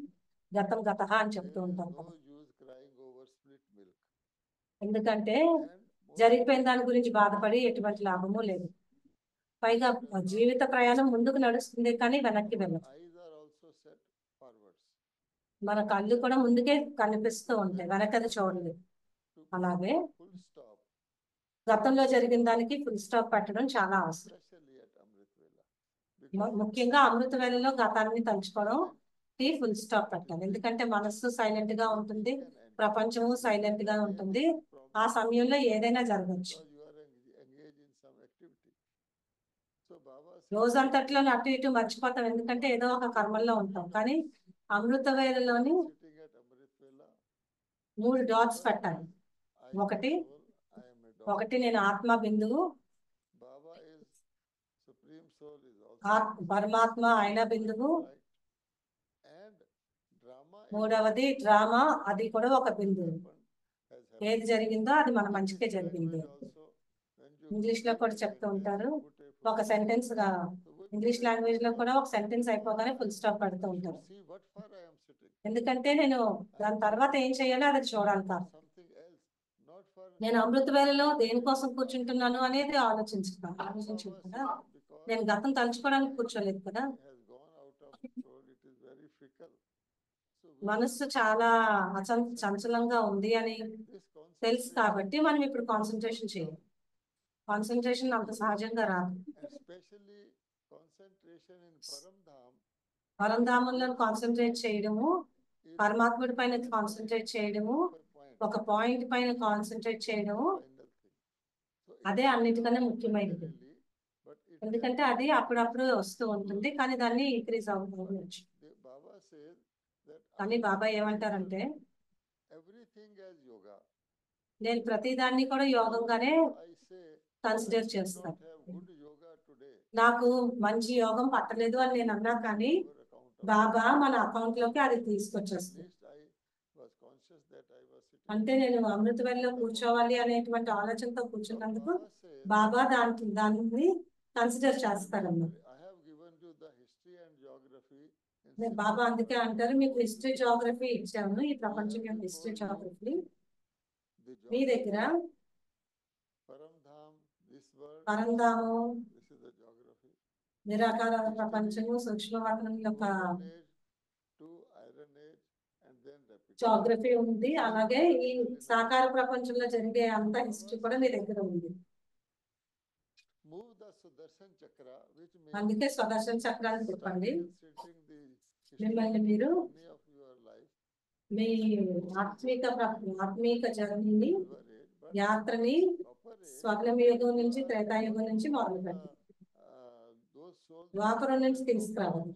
గతం గత అని చెప్తూ there is ఉంటారు no కదా. use crying over split milk. ఎందుకంటే And జరిగిపోయిన దాని గురించి బాధపడి ఎటువంటి లాభము లేదు. పైగా జీవిత ప్రయాణం ముందుకు నడుస్తుంది కానీ వెనక్కి వెళ్ళదు. eyes are also set forwards. మన కళ్ళు కూడా ముందుకే కనిపిస్తూ ఉంటాయి, వెనకది చూడలేదు. అలాగే Full stop, గతంలో జరిగిన దానికి ఫుల్ స్టాప్ పెట్టడం చాలా అవసరం. especially at Amrit Vela. ముఖ్యంగా అమృత వేళలో గతాన్ని తలుచుకోవడం ఫుల్ స్టాప్ పెట్టాలి. ఎందుకంటే మనస్సు సైలెంట్ గా ఉంటుంది, ప్రపంచము సైలెంట్ గా ఉంటుంది. ఆ సమయంలో ఏదైనా జరగచ్చు. రోజంతట్లో అటు ఇటు మర్చిపోతాం, ఎందుకంటే ఏదో ఒక కర్మల్లో ఉంటాం. కానీ అమృత వేళలోని 3 డాట్స్ పెట్టాలి. ఒకటి నేను ఆత్మ బిందువు, పరమాత్మ ఆయన బిందువు. మూడవది డ్రామా, అది కూడా ఒక బిందువు. ఏది జరిగిందో అది మన మంచికే జరిగింది. ఇంగ్లీష్ లో కూడా చెప్తూ ఉంటారు, ఒక సెంటెన్స్ గా ఇంగ్లీష్ లాంగ్వేజ్ లో కూడా ఒక సెంటెన్స్ అయిపోగానే ఫుల్ స్టాప్ పెడుతూ ఉంటారు. ఎందుకంటే నేను దాని తర్వాత ఏం చేయాలో అది చూడాలి. కాదు నేను అమృత వేళలో దేనికోసం కూర్చుంటున్నాను అనేది ఆలోచించు కదా. నేను గతం తలుచుకోవడానికి కూర్చోలేదు కదా. మనస్సు చాలా చంచలంగా ఉంది అని తెలుసు కాబట్టి మనం ఇప్పుడు కాన్సన్ట్రేషన్ చేయాలి. కాన్సన్ట్రేషన్ అంత సహజంగా రాదు. పరంధామంలో కాన్సన్ట్రేట్ చేయడము, పరమాత్ముడి పైన కాన్సన్ట్రేట్ చేయడము, ఒక పాయింట్ పైన కాన్సన్ట్రేట్ చేయడము, అదే అన్నిటికన్నా ముఖ్యమైనది. ఎందుకంటే అది అప్పుడప్పుడు వస్తూ ఉంటుంది, కానీ దాన్ని ఇంక్రీజ్ అవ్వచ్చు. కానీ బాబా ఏమంటారంటే, నేను ప్రతిదాన్ని కూడా యోగంగానే కన్సిడర్ చేస్తాను. నాకు మంచి యోగం పట్టలేదు అని నేను అన్నా, కానీ బాబా మన అకౌంట్ లోకి అది తీసుకొచ్చేస్తుంది. అంటే నేను అమృత వేళలో కూర్చోవాలి అనేటువంటి ఆలోచనతో కూర్చున్నందుకు బాబా దాన్ని కన్సిడర్ చేస్తారన్నమాట. బాబా అందుకే అంటారు, మీకు హిస్టరీ జాగ్రఫీ ఇచ్చాను, ఈ ప్రపంచం యొక్క హిస్టరీ జాగ్రఫీ మీ దగ్గర. పరంధాము, నిరాకార ప్రపంచము, సూక్ష్మవతనం యొక్క జాగ్రఫీ ఉంది. అలాగే ఈ సాకార ప్రపంచంలో జరిగే అంత హిస్టరీ కూడా మీ దగ్గర ఉంది. అందుకే స్వదర్శన చక్రాన్ని తిప్పండి. మిమ్మల్ని మీరు మీ ఆత్మీక జర్నీని, యాత్రని స్వర్ణయుగం నుంచి త్రేతాయుగం నుంచి మొదలు పెట్టండి. ద్వాపరం నుంచి తీసుకురావాలి.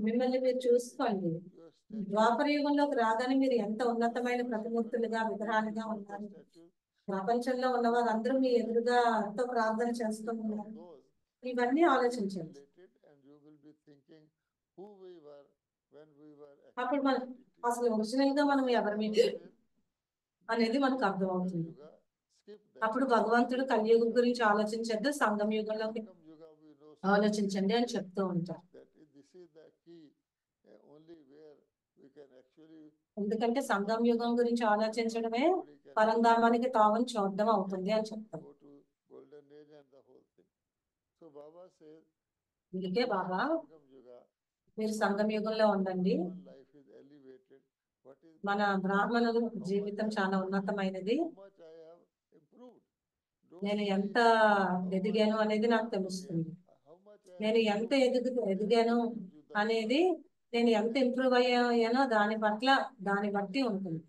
మిమ్మల్ని మీరు చూసుకోండి. ద్వాపర యుగంలోకి రాగానే మీరు ఎంత ఉన్నతమైన ప్రతిమూర్తులుగా, విగ్రహాలుగా ఉన్నారు. ప్రపంచంలో ఉన్న వాళ్ళందరూ మీ ఎదురుగా ఎంతో ప్రార్థన చేస్తూ ఉన్నారు. ఇవన్నీ ఆలోచించండి. అప్పుడు మనం అసలు ఒరిజినల్ గా మనం ఎవరి అనేది మనకు అర్థమవుతుంది. అప్పుడు భగవంతుడు కలియుగం గురించి ఆలోచించద్దు, సంగం యుగంలోకి ఆలోచించండి అని చెప్తూ ఉంటారు. ఎందుకంటే సంగం యుగం గురించి ఆలోచించడమే పరంధామానికి తావని చూడడం అవుతుంది అని చెప్తారు. అందుకే బాబా మీరు సంగం యుగంలో ఉండండి. మన బ్రాహ్మణుల జీవితం చాలా ఉన్నతమైనది. నేను ఎంత ఎదిగాను అనేది నాకు తెలుస్తుంది. నేను ఎంత ఎదిగాను అనేది, నేను ఎంత ఇంప్రూవ్ అయ్యానో దాన్ని బట్టి ఉంటుంది.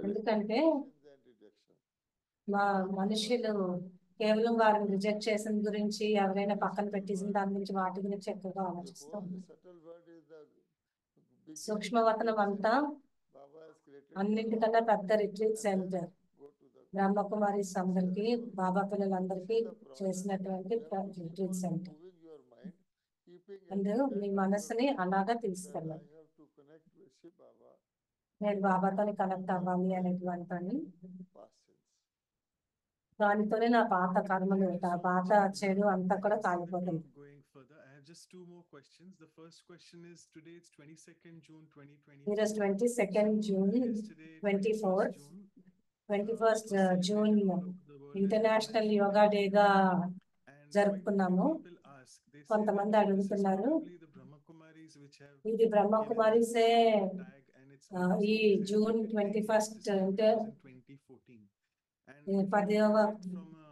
ఎందుకంటే మనుషులు కేవలం వారిని రిజెక్ట్ చేసిన గురించి, ఎవరైనా పక్కన పెట్టేసిన దాని గురించి, వాటి గురించి ఎక్కువగా ఆలోచిస్తాం. సూక్ష్మవతనం అంతా అన్నింటికన్నా పెద్ద రిట్రీట్ సెంటర్. బ్రహ్మకుమారీస్ అందరికి, బాబా పిల్లలందరికీ చేసినటువంటి రిట్రీట్ సెంటర్. అందులో మీ మనసుని అలాగా తీసుకెళ్ళాలి. నేను బాబాతో కనెక్ట్ అవ్వాలి అనేటువంటి దానితోనే నా పాత కర్మలు, పాత చెడు అంతా కూడా కాలిపోతుంది. Just 2 more questions. The first question is, today it's 22nd June 2020. It is 22nd June 24th. 21st June international yoga డేగా జరుపుకున్నాము. కొంతమంది అడుగుతున్నారు probably the Brahma Kumaris which have ఇది బ్రహ్మ given కుమారిసే this tag, and it's ఈ obviously June celebrated 21st 10th అంటే August in 2014. And if you look 10వ at it from a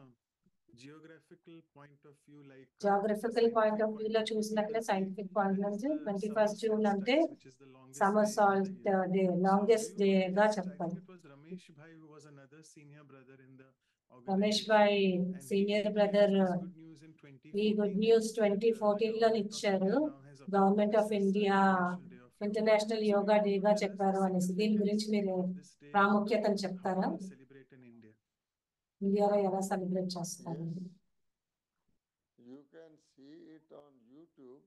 geographical point of view, like geographical point of view లో view, చూసినట్లే then scientific point there is నుంచి the 21st summer June అంటే solstice, which is the longest summer day in the salt year. Day So longest do day you గా notice, I చెప్తారు. think it was Ramesh Bhai who was another senior brother in the Ramesh organization, Bhai and he senior introduced brother this good news in ఈ good 2014 news that the 2014 లో government of ఇచ్చారు. India now has government observed of this as India International Day of Yoga. International So yoga can you డేగా tell us the చెప్పారు అనేసి దీని గురించి significance మీరు of this day and ప్రాముఖ్యతను how చెప్తారా? it is celebrated in India? ఇండియాలో ఎలా సెలబ్రేట్ చేస్తారు? Yes. You can see it on YouTube.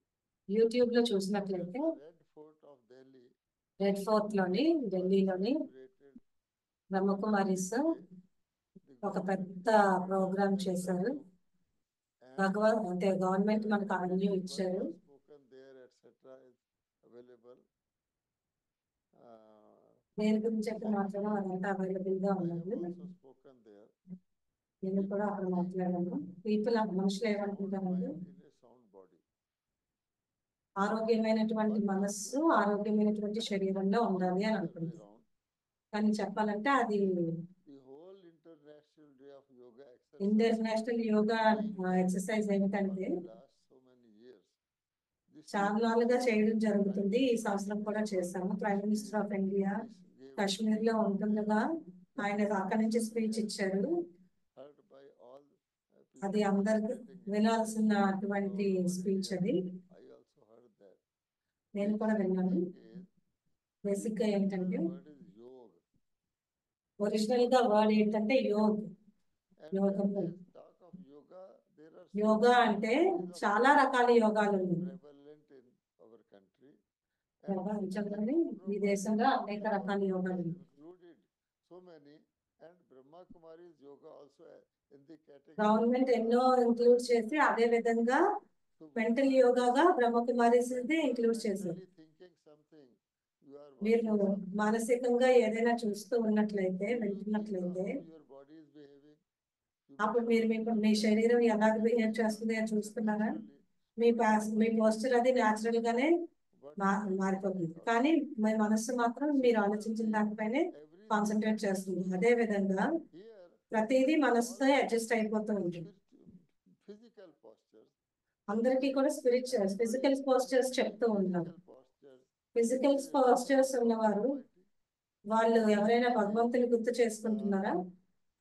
YouTube లో At చూసినట్లయితే the Red Fort of Delhi, red fort లోని ఢిల్లీలోని celebrated బ్రహ్మకుమారిస్ day. The ఒక పెద్ద government ప్రోగ్రామ్ welcomed చేశారు. you, and భగవత్ అంటే గవర్నమెంట్ మనకు అవన్నీ what ఇచ్చారు. was spoken there, etc., is available. దేని గురించి అయితే మాట్లాడడం అదంతా అవైలబుల్ గా I ఉన్నది. have also spoken there. నేను కూడా అక్కడ మాట్లాడాను. పీపుల్ మనుషులు Sound ఏమనుకుంటారంటే mind in a sound body. ఆరోగ్యమైనటువంటి మనస్సు ఆరోగ్యమైనటువంటి శరీరంలో ఉండాలి అని Other way అనుకుంటారు. round, కానీ చెప్పాలంటే అది the whole International Day of Yoga exercise international yoga being exercise for ఏమిటంటే the last so many years. This చాలా year, నాలుగా చేయడం జరుగుతుంది. ఈ సంవత్సరం కూడా చేశాము. Prime minister of India this gave Kashmir లో ఉంటుండగా ఆయన అక్కడి నుంచి స్పీచ్ ఇచ్చారు. heard by all అది people అందరికి participating in వినాల్సినటువంటి all over speech India. అది. I also heard that. నేను కూడా విన్నాను. Basic is, బేసిక్ గా ఏంటంటే original word is yoga. Original గా వర్డ్ ఏంటంటే Yog. And Yoga. when they talk of yoga, there are so yoga many అంటే varieties of చాలా yoga రకాల యోగాలు ఉన్నాయి. prevalent in our country. And ప్రపంచంలోని they ఈ compromise దేశంలో అనేక all రకాల యోగాలు ఉన్నాయి. included so many, and Brahma Kumari's yoga also in the category. Government ఎన్నో ఇంక్లూడ్ చేసి అదే విధంగా So మెంటల్ whenever యోగాగా Brahma Kumaris when you are include చేశారు. mentally thinking something, you are మీరు watching something, మానసికంగా ఏదైనా చూస్తూ ఉన్నట్లయితే you think వింటున్నట్లయితే how your body is behaving. You అప్పుడు become మీరు aware మీ that శరీరం ఎలాగ your బిహేవ్ posture చేస్తుంది అని is చూస్తున్నారా? naturally మీ పోస్టర్ అది న్యాచురల్ గానే what మారిపోతుంది. thought. కానీ మీ మనస్సు మాత్రం మీరు ఆలోచించిన దానిపైనే Everything కాన్సన్ట్రేట్ చేస్తుంది. అదే విధంగా here, ప్రతిదీ మనస్సుతో అడ్జస్ట్ అయిపోతూ ఉంటుంది. physical postures, అందరికీ కూడా స్పిరిచువల్ ఫిజికల్ పోస్టర్స్ చెప్తూ ఉంటారు. ఫిజికల్ పోస్టర్స్ ఉన్నవారు వాళ్ళు ఎవరైనా భగవంతుని గుర్తు చేసుకుంటున్నారా?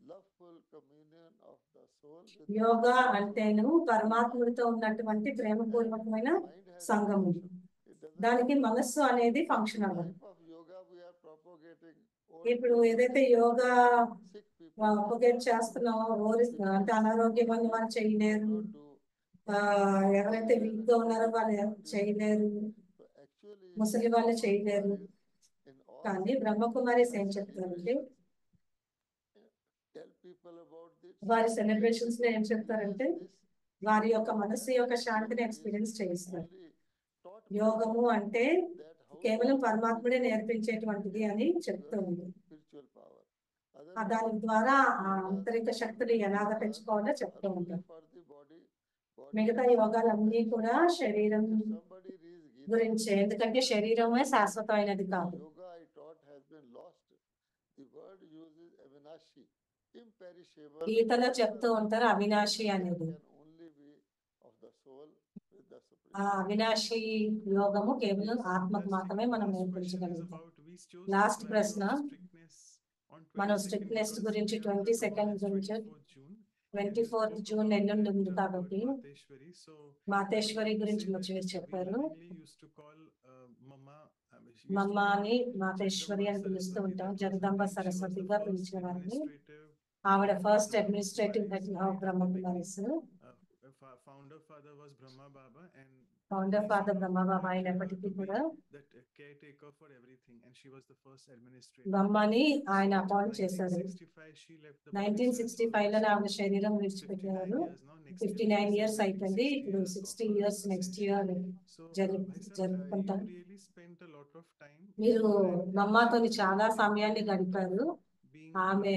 loveful communion of the soul with the yoga soul. అంటేను పరమాత్ముడితో ఉన్నటువంటి ప్రేమపూర్వకమైన Mind has సంగము. function. It doesn't దానికి మనస్సు అనేది the ఫంక్షన్ అవ్వదు. type of yoga we are propagating. ఇప్పుడు ఏదైతే యోగా Sick people ప్రొపగేట్ చేస్తున్నామో అంటే అనారోగ్యం వల్ల వాళ్ళు చేయలేరు. not do. ఎవరైతే వీక్ గా ఉన్నారో వాళ్ళు చేయలేరు. So actually, ముసలి వాళ్ళు చేయలేరు. in all కానీ బ్రహ్మకుమారిస్ ఏం చెప్తారంటే tell people about this. వారి సెలబ్రేషన్స్ లో ఏం చెప్తారంటే This వారి యొక్క మనస్సు యొక్క శాంతిని ఎక్స్పీరియన్స్ చేయిస్తారు. only taught యోగము అంటే that how కేవలం పరమాత్ముడే నేర్పించేటువంటిది అని చెప్తూ ఉంది. spiritual power. దాని ద్వారా ఆ ఆంతరిక శక్తులు ఎలాగ తెచ్చుకోవాలో చెప్తూ ఉంటారు. For the body, మిగతా యోగాలన్నీ కూడా శరీరం somebody reads Gita. గురించే. ఎందుకంటే శరీరమే శాశ్వతమైనది కాదు. Yoga I taught has been lost. The word uses avinashi, imperishable. గీతలో చెప్తూ ఉంటారు అవినాశి అనేది. Can only be of the soul with the supreme. ఆ అవినాశి యోగము కేవలం ఆత్మకు మాత్రమే మనం నేర్పించగలుగుతాం. లాస్ట్ ప్రశ్న మనం స్ట్రిక్ట్నెస్ గురించి 22nd గురించి 24th జూన్ ఎల్లుండి ఉంది కాబట్టి మాతేశ్వరి గురించి మీరు చెప్పారు. మమ్మ అని మాతేశ్వరి అని పిలుస్తూ ఉంటాం. జగదంబ సరస్వతిగా పిలిచేవారిని. ఆవిడ first administrative head of Brahma Kumaris. Founder father was Brahma Baba, and founder father Brahma Baba అయినప్పటికీ కూడా that caretaker for everything, and she was the first administrator. బ్రహ్మని ఆయన అపాయింట్ చేశారు. 1965 she left the 1965 లో ఆవిడ శరీరం విడిచిపెట్టారు. 59 years అయిపోయింది. ఇప్పుడు 60 years నెక్స్ట్ ఇయర్ జరుపుకుంటాం. మీరు మమ్మాతోని చాలా సమయాన్ని గడిపారు. ఆమె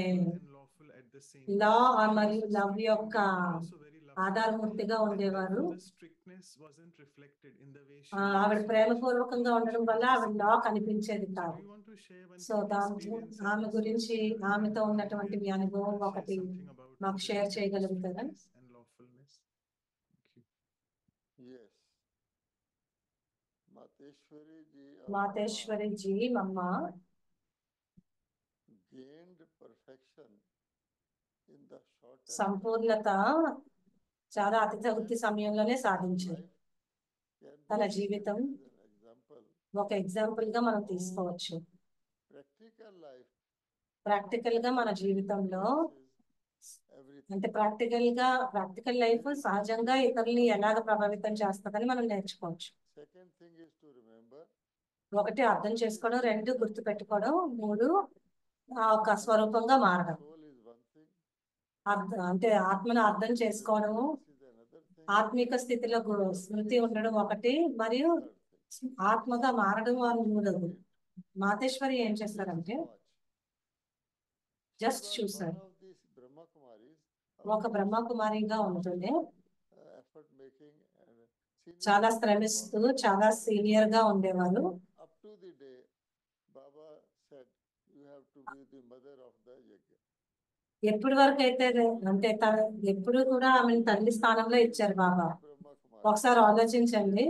లా మరియు లవ్ యొక్క ఆధారమూర్తిగా and ఉండేవారు. therefore the strictness wasn't reflected in the way she ఆవిడ was, ప్రేమపూర్వకంగా ఉండడం వల్ల ఆవిడ లా disciplined. కనిపించేది So do కాదు. you want to share one so quick దాంట్లో experience of ఆమె this? గురించి ఆమెతో ఉన్నటువంటి మీ అనుభవం Share ఒకటి something about మాకు the షేర్ respect, చేయగలుగుతారా? strictness and lawfulness. Thank you. Yes. Mateshwari ji or Mateshwari ji Mamma gained perfection in the shortest సంపూర్ణత చాలా అతి తక్కువ సమయంలోనే సాధించారు. life can తన be జీవితం taken as an example. ఒక ఎగ్జాంపుల్ గా మనం తీసుకోవచ్చు. Practical life ప్రాక్టికల్ గా మన జీవితంలో is everything. అంటే ప్రాక్టికల్ లైఫ్ సహజంగా ఇతరుల్ని ఎలాగ ప్రభావితం చేస్తుందని మనం నేర్చుకోవచ్చు. Second thing is to remember ఒకటి అర్థం చేసుకోవడం, రెండు గుర్తు పెట్టుకోవడం, మూడు ఆ ఒక స్వరూపంగా మారడం. soul is one thing, అంటే ఆత్మను అర్థం చేసుకోవడము, this is another thing, ఆత్మిక స్థితిలో స్మృతి ఉండడం ఒకటి, మరియు third thing. ఆత్మగా మారడం అని మూడవది. మాతేశ్వరి ఏం చేస్తారంటే Watch. జస్ట్ She was చూసారు. one of these Brahma Kumaris, ఒక బ్రహ్మకుమారిగా ఉంటుంది, effort making and senior చాలా శ్రమిస్తూ చాలా సీనియర్ గా ఉండేవారు. up to the day Baba said you have to be the mother of the yajna. ఎప్పటి వరకు అయితే అంటే ఎప్పుడు కూడా ఆమెను తల్లి స్థానంలో ఇచ్చారు బాబా. Brahma Kumari. ఒకసారి ఆలోచించండి,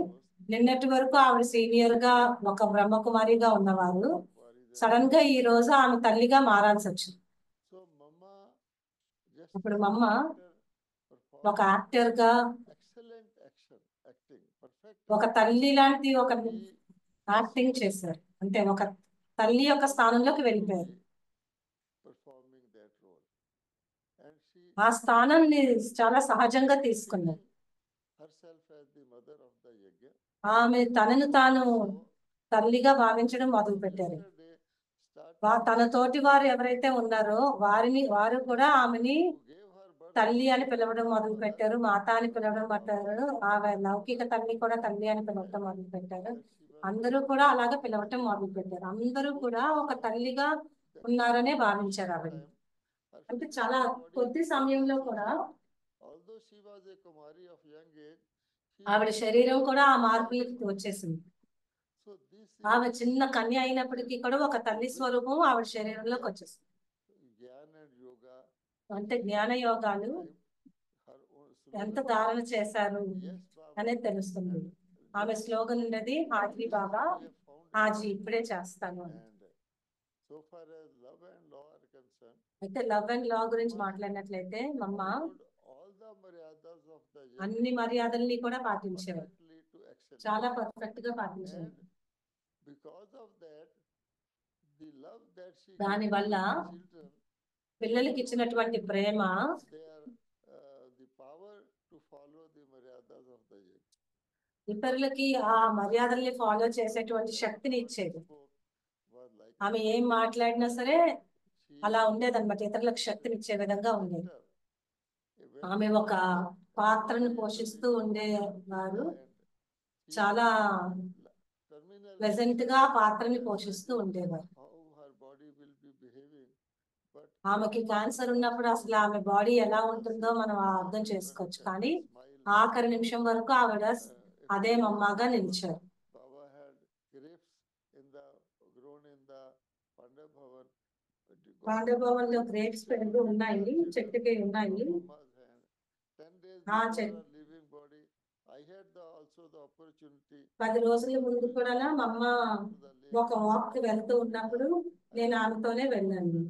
నిన్నటి వరకు ఆవిడ సీనియర్ గా ఒక బ్రహ్మకుమారిగా ఉన్నవారు సడన్ గా ఈ రోజు ఆమె తల్లిగా మారాల్సి వచ్చింది. So Mama just ఇప్పుడు as మమ్మ an actor performed ఒక యాక్టర్ గా excellent acting, perfect. ఒక తల్లి లాంటి ఒక He యాక్టింగ్ చేశారు. అంటే ఒక తల్లి యొక్క స్థానంలోకి వెళ్ళిపోయారు. performing that role. And she ఆ స్థానాన్ని చాలా సహజంగా తీసుకున్నారు. herself as the mother of the yajna. ఆమె తనను తాను So తల్లిగా భావించడం మొదలు పెట్టారు. yesterday started తన తోటి వారు ఎవరైతే ఉన్నారో వారు కూడా ఆమెని who gave her birth తల్లి అని పిలవడం మొదలు పెట్టారు, మాత అని పిలవడం పెట్టారు. ఆమె లౌకిక తల్లి కూడా తల్లి అని పిలవడం మొదలు పెట్టారు. అందరూ కూడా అలాగే పిలవటం మొదలు పెట్టారు. అందరూ కూడా ఒక తల్లిగా ఉన్నారనే భావించారు ఆవిడ. అంటే చాలా కొద్ది సమయంలో కూడా although she was a Kumari of young age, ఆవిడ శరీరం కూడా ఆ మార్పులకి వచ్చేసింది. so this ఆమె చిన్న కన్య అయినప్పటికీ కూడా ఒక తల్లి స్వరూపం ఆవిడ శరీరంలోకి వచ్చేసింది. Jnana and yoga, అంటే జ్ఞాన యోగాలు her own ఎంత slogan, ధారణ చేశారు yes Baba, అనేది తెలుస్తుంది. ఆమె స్లోగన్ ఉండేది హాజీ బాబా, we have found it. Haji ఇప్పుడే చేస్తాను అని. And so far as love and law are concerned, అయితే లవ్ అండ్ లా గురించి మాట్లాడినట్లయితే మమ్మ followed all the maryadas of the yajna అన్ని మర్యాదల్ని కూడా పాటించేవారు, perfectly to excellence. చాలా పర్ఫెక్ట్ గా పాటించేవారు. And because of that, the love that she దాని gave వల్ల to the children, పిల్లలకి ఇచ్చినటువంటి ప్రేమ they are the power to follow the maryadas of the yajna. ఇతరులకి ఆ మర్యాదల్ని ఫాలో చేసేటువంటి శక్తిని ఇచ్చేది. Spoke was like ఆమె ఏం మాట్లాడినా సరే she అలా ఉండేదన్నమాట, ఇతరులకు శక్తిని ఇచ్చే విధంగా ఉండేది. a very ఆమె ఒక పాత్రను పోషిస్తూ ఉండేవారు, and చాలా terminal ప్లెజెంట్ గా ఆ పాత్రని పోషిస్తూ ఉండేవారు. how her body will be behaving, but ఆమెకి క్యాన్సర్ ఉన్నప్పుడు అసలు ఆమె బాడీ ఎలా ఉంటుందో మనం అర్థం చేసుకోవచ్చు, కానీ ఆఖరి నిమిషం వరకు ఆవిడ అదే మమ్మగా నిలిచారు. Baba had grapes grown in the Pandav Bhavan. పాండభవన్ లో గ్రేప్స్ పెరుగు ఉన్నాయి, చెట్టుకి ఉన్నాయి. Mama's hand. 10 days ఆ before చెట్టు her leaving body, I had also the opportunity 10 రోజుల ముందు కూడా మా అమ్మ to the lake. ఒక వాక్ కి వెళ్తూ ఉన్నప్పుడు నేను ఆమెతోనే వెళ్ళాను.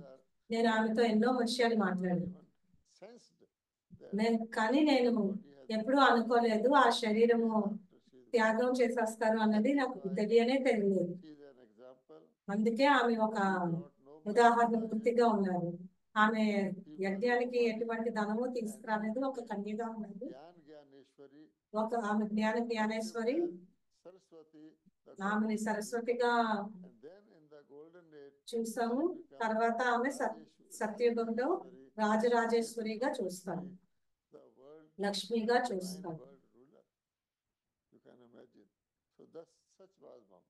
నేను ఆమెతో ఎన్నో విషయాలు మాట్లాడాను. Even sensed that కానీ నేను ఎప్పుడూ అనుకోలేదు ఆ శరీరము త్యాగం చేసేస్తారు అన్నది నాకు తెలియనే తెలియలేదు. she is an example. అందుకే ఆమె ఒక ఉదాహరణ పూర్తిగా ఉన్నారు. ఆమె యజ్ఞానికి ఎటువంటి ధనము తీసుకురాలేదు, ఒక కన్యగా ఉన్నది. Gyan Gyaneshwari, ఆమె జ్ఞానేశ్వరి, Saraswati, the ఆమెని సరస్వతిగా and then in the golden age, చూసాము. తర్వాత ఆమె సత్యుగంలో రాజరాజేశ్వరిగా చూస్తాము, the world, లక్ష్మిగా divine చూస్తాము. world ruler. You can imagine. So such was Mama.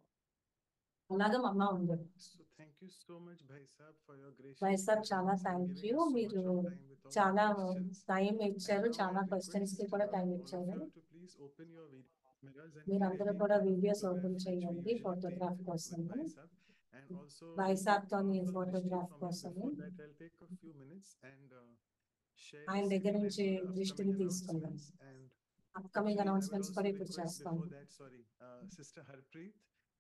అలాగా మా అమ్మ ఉండదు. So thank you. you so much, Bhai Sahab, for your gracious Bhai Sahab, చాలా presence and thank giving you. us so much మీరు of time with all చాలా the questions. Time And ఇచ్చారు, now చాలా I'll questions కి request కూడా time all of ఇచ్చారు. you to please open your video cameras and మీరు be అందరూ ready కూడా for the videos photograph open which we చేయండి usually ఫోటోగ్రాఫ్ take కోసం. with Bhai Sahab. And also Bhai we'll Sahab take తోని talk from Drishti photograph from him. కోసం Before that, I'll take a few minutes and share ఆయన his దగ్గర screen and నుంచి do the దృష్టిని upcoming తీసుకుందాం. announcements. And upcoming actually, I will announcements also కూడా ఇప్పుడు request చేస్తాం. before that, sorry, Sister Harpreet.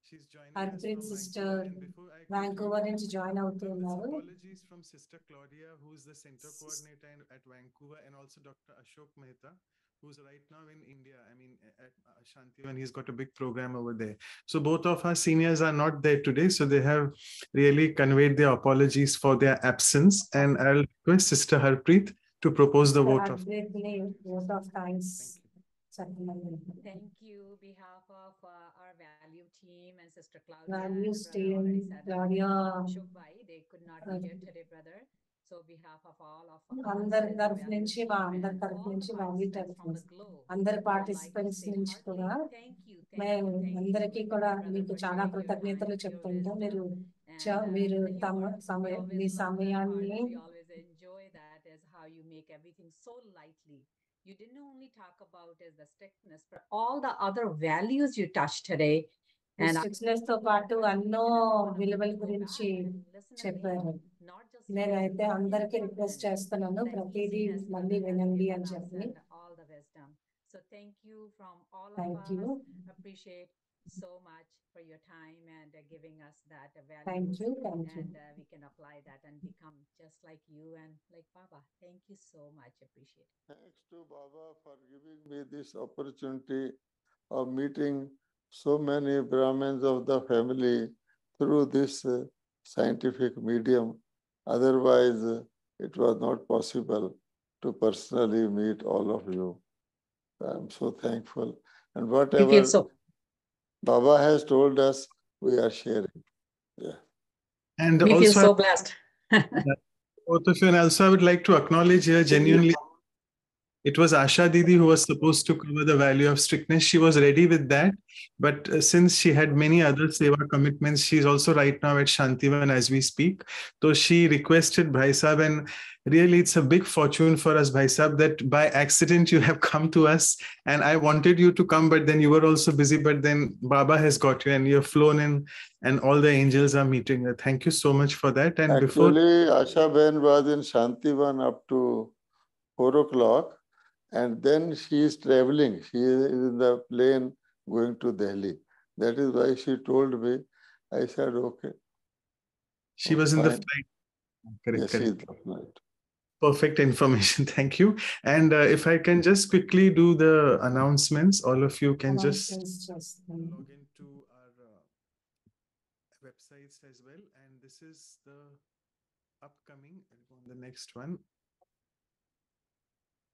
She's joining us Harpreet from sister Vancouver. And before I quickly Vancouver నుంచి join అవుతూ ఉన్నారు. apologies from Sister Claudia, who's the center coordinator at Vancouver, and also Dr. Ashok Mehta, who's right now in India. I mean, at Shantivan, he's got a big program over there. So both of our seniors are not there today. So they have really conveyed their apologies for their absence. And I'll request Sister Harpreet to propose the vote of. Harpreet ని vote of thanks చెప్పమని. Thank you, behalf of our value team and Sister Claudia. Values and brother team, already said that. Claudia, Ashok Bhai, they could not be here today, brother. So behalf of all of us అందరి as the తరఫు value నుంచి team మా and అందరి తరఫు all నుంచి the value participants తరఫు from the నుంచి globe, అందరి I would like to participants say నుంచి కూడా heartily thank you మేము so much, అందరికీ కూడా brother, మీకు for చాలా sharing your కృతజ్ఞతలు time, your చెప్తుంటాం. wisdom, మీరు and మీరు the తమ humor. We సమయం always me love that part, సమయాన్ని and we always enjoy that as how you make everything so lightly. You didn't only talk about as the strictness, but all the other values you touched today. And strictness తో పాటు ఎన్నో విలువల గురించి చెప్పారు. నేనైతే అందరికీ request చేస్తున్నాను ప్రతిదీ మళ్ళీ వినండి అని చెప్పి. all the wisdom. So thank you from all of Thank us. you. Appreciate so much for your time and giving us that value. Thank you. Thank you. And we can apply that and become just like you and like Baba. Thank you so much. Appreciate it. Thanks to Baba for giving me this opportunity of meeting so many Brahmins of the family through this scientific medium. Otherwise, it was not possible to personally meet all of you. I'm so thankful. And whatever Baba has told us, we are sharing. Yeah. And We also, feel so blessed. both of you, and also I would like to acknowledge here genuinely, it was Asha Didi who was supposed to cover the value of strictness. She was ready with that. But since she had many other seva commitments, she's also right now at Shantivan as we speak. So she requested Bhai Sahab, and really it's a big fortune for us, Bhai Sahab, that by accident you have come to us. And I wanted you to come, but then you were also busy. But then Baba has got you and you've flown in and all the angels are meeting you. Thank you so much for that. And actually, Asha Ben was in Shantivan up to 4 o'clock. And then she is traveling. She is in the plane going to Delhi. That is why she told me. I said, okay. She was in the flight. Correct, yes, correct. she is in the flight. Perfect information. Thank you. And if I can just quickly do the announcements, all of you can just log into our websites as well. And this is the upcoming, I'll go on the next one.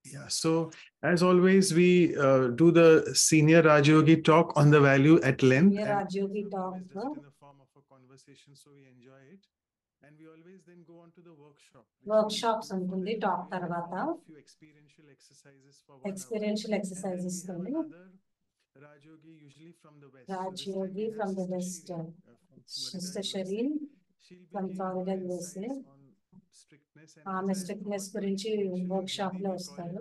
Yeah, so as always, we do the Senior Rajyogi talk on the value at length. Senior Rajyogi talk in the form of a conversation, so we enjoy it. And we always then go on to the workshop. Workshops ఉంటుంది talk తర్వాత. Few experiential exercises for 1 experiential hour. exercises And then we have another Rajyogi, usually from the West. Rajyogi from the West. Sister Shireen from Florida, USA. ఆమె strictness గురించి work shop లో వస్తారు.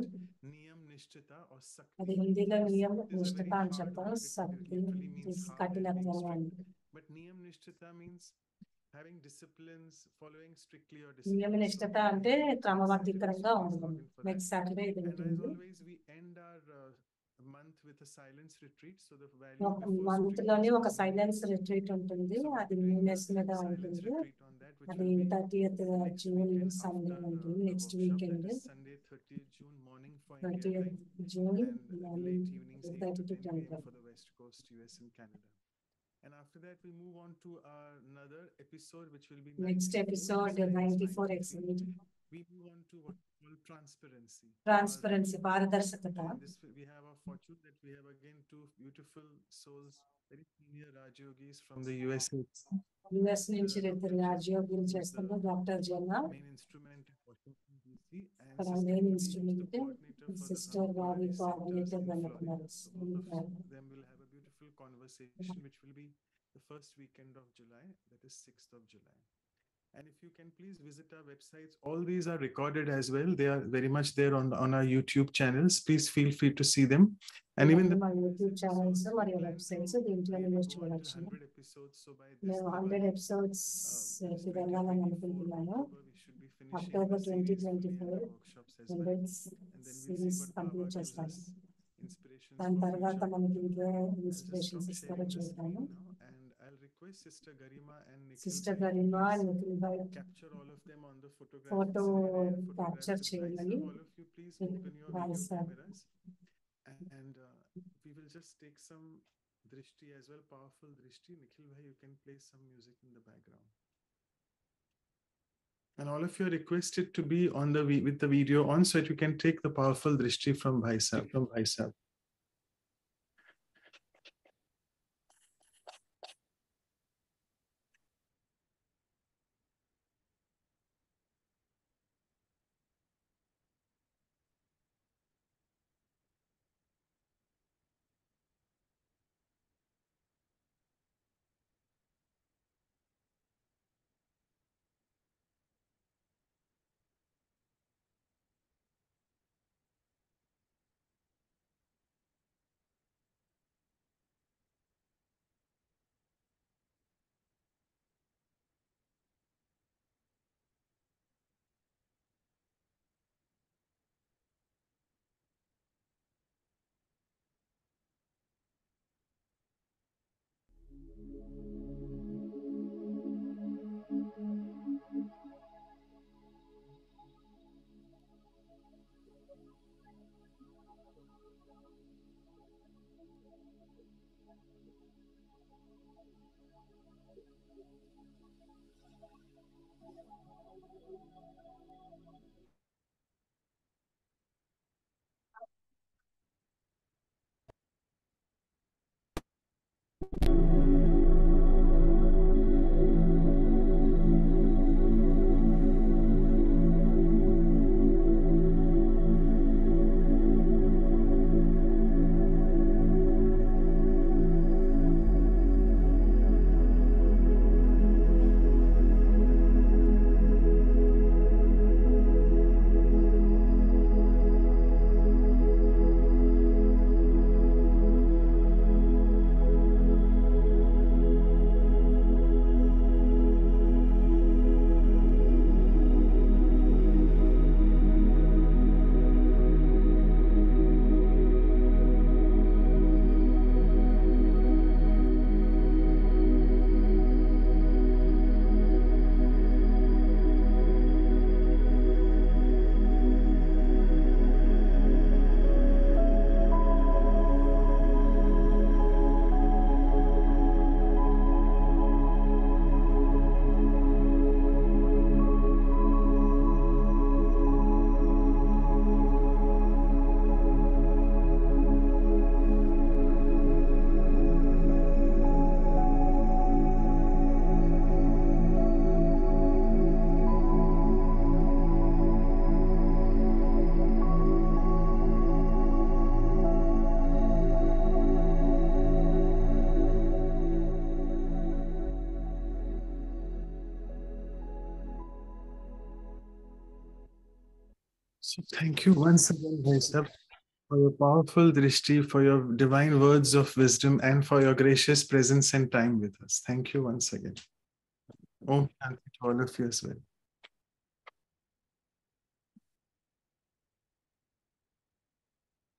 అది హిందీలో నియమ నిష్ఠత అని చెప్తారు. కఠినత్వం అని. నియమ నిష్ఠత అంటే క్రమబద్ధీకరంగా ఉండడం. నెక్స్ట్ సాటర్డే ఇది ఉంటుంది. మంత్ లోని ఒక సైలెన్స్ రిట్రీట్ ఉంటుంది. అది న్యూనెస్ మీద ఉంటుంది. అది 30th June సండే ఉంటుంది. Next weekend 30th June morning 8:30 to 10:30. And after that, we move on to another episode, which will be next episode 94 excellent. We move on to what we call transparency. Transparency, పారదర్శకత. We have a fortune that we have again two beautiful souls, very senior Rajyogis from the USA. US నుంచి ఇద్దరు రాజయోగులు చేస్తున్నారు. Doctor జనా main instrument in Washington DC, and main instrument sister Ravi coordinator them will have a beautiful conversation which will be the first weekend of July, that is 6th of July. And if you can please visit our websites, all these are recorded as well. They are very much there on our YouTube channels. Please feel free to see them. And even మా YouTube channels మరియు websites దీంట్లో మీరు చూడవచ్చు. 100 episodes. So by this మేము 100 episodes వెళ్ళాలని అనుకుంటున్నాను. October 2024 100 series complete చేస్తాను. దాని తర్వాత మనకి ఇంకా ఇన్స్పిరేషన్స్ ఇస్తారో చూద్దాము. Sister Garima and Nikhil bhai capture all of them on the photo capture cheyalani. All of you please open your video cameras and we will just take some drishti as well, powerful drishti. Nikhil bhai, you can play some music in the background. And all of you are requested to be on the with the video on so that you can take the powerful drishti from Bhai Sahib. So thank you once again, Bhai Sahib, for your powerful drishti, for your divine words of wisdom, and for your gracious presence and time with us. Thank you once again. Om Shanti to all of you as well.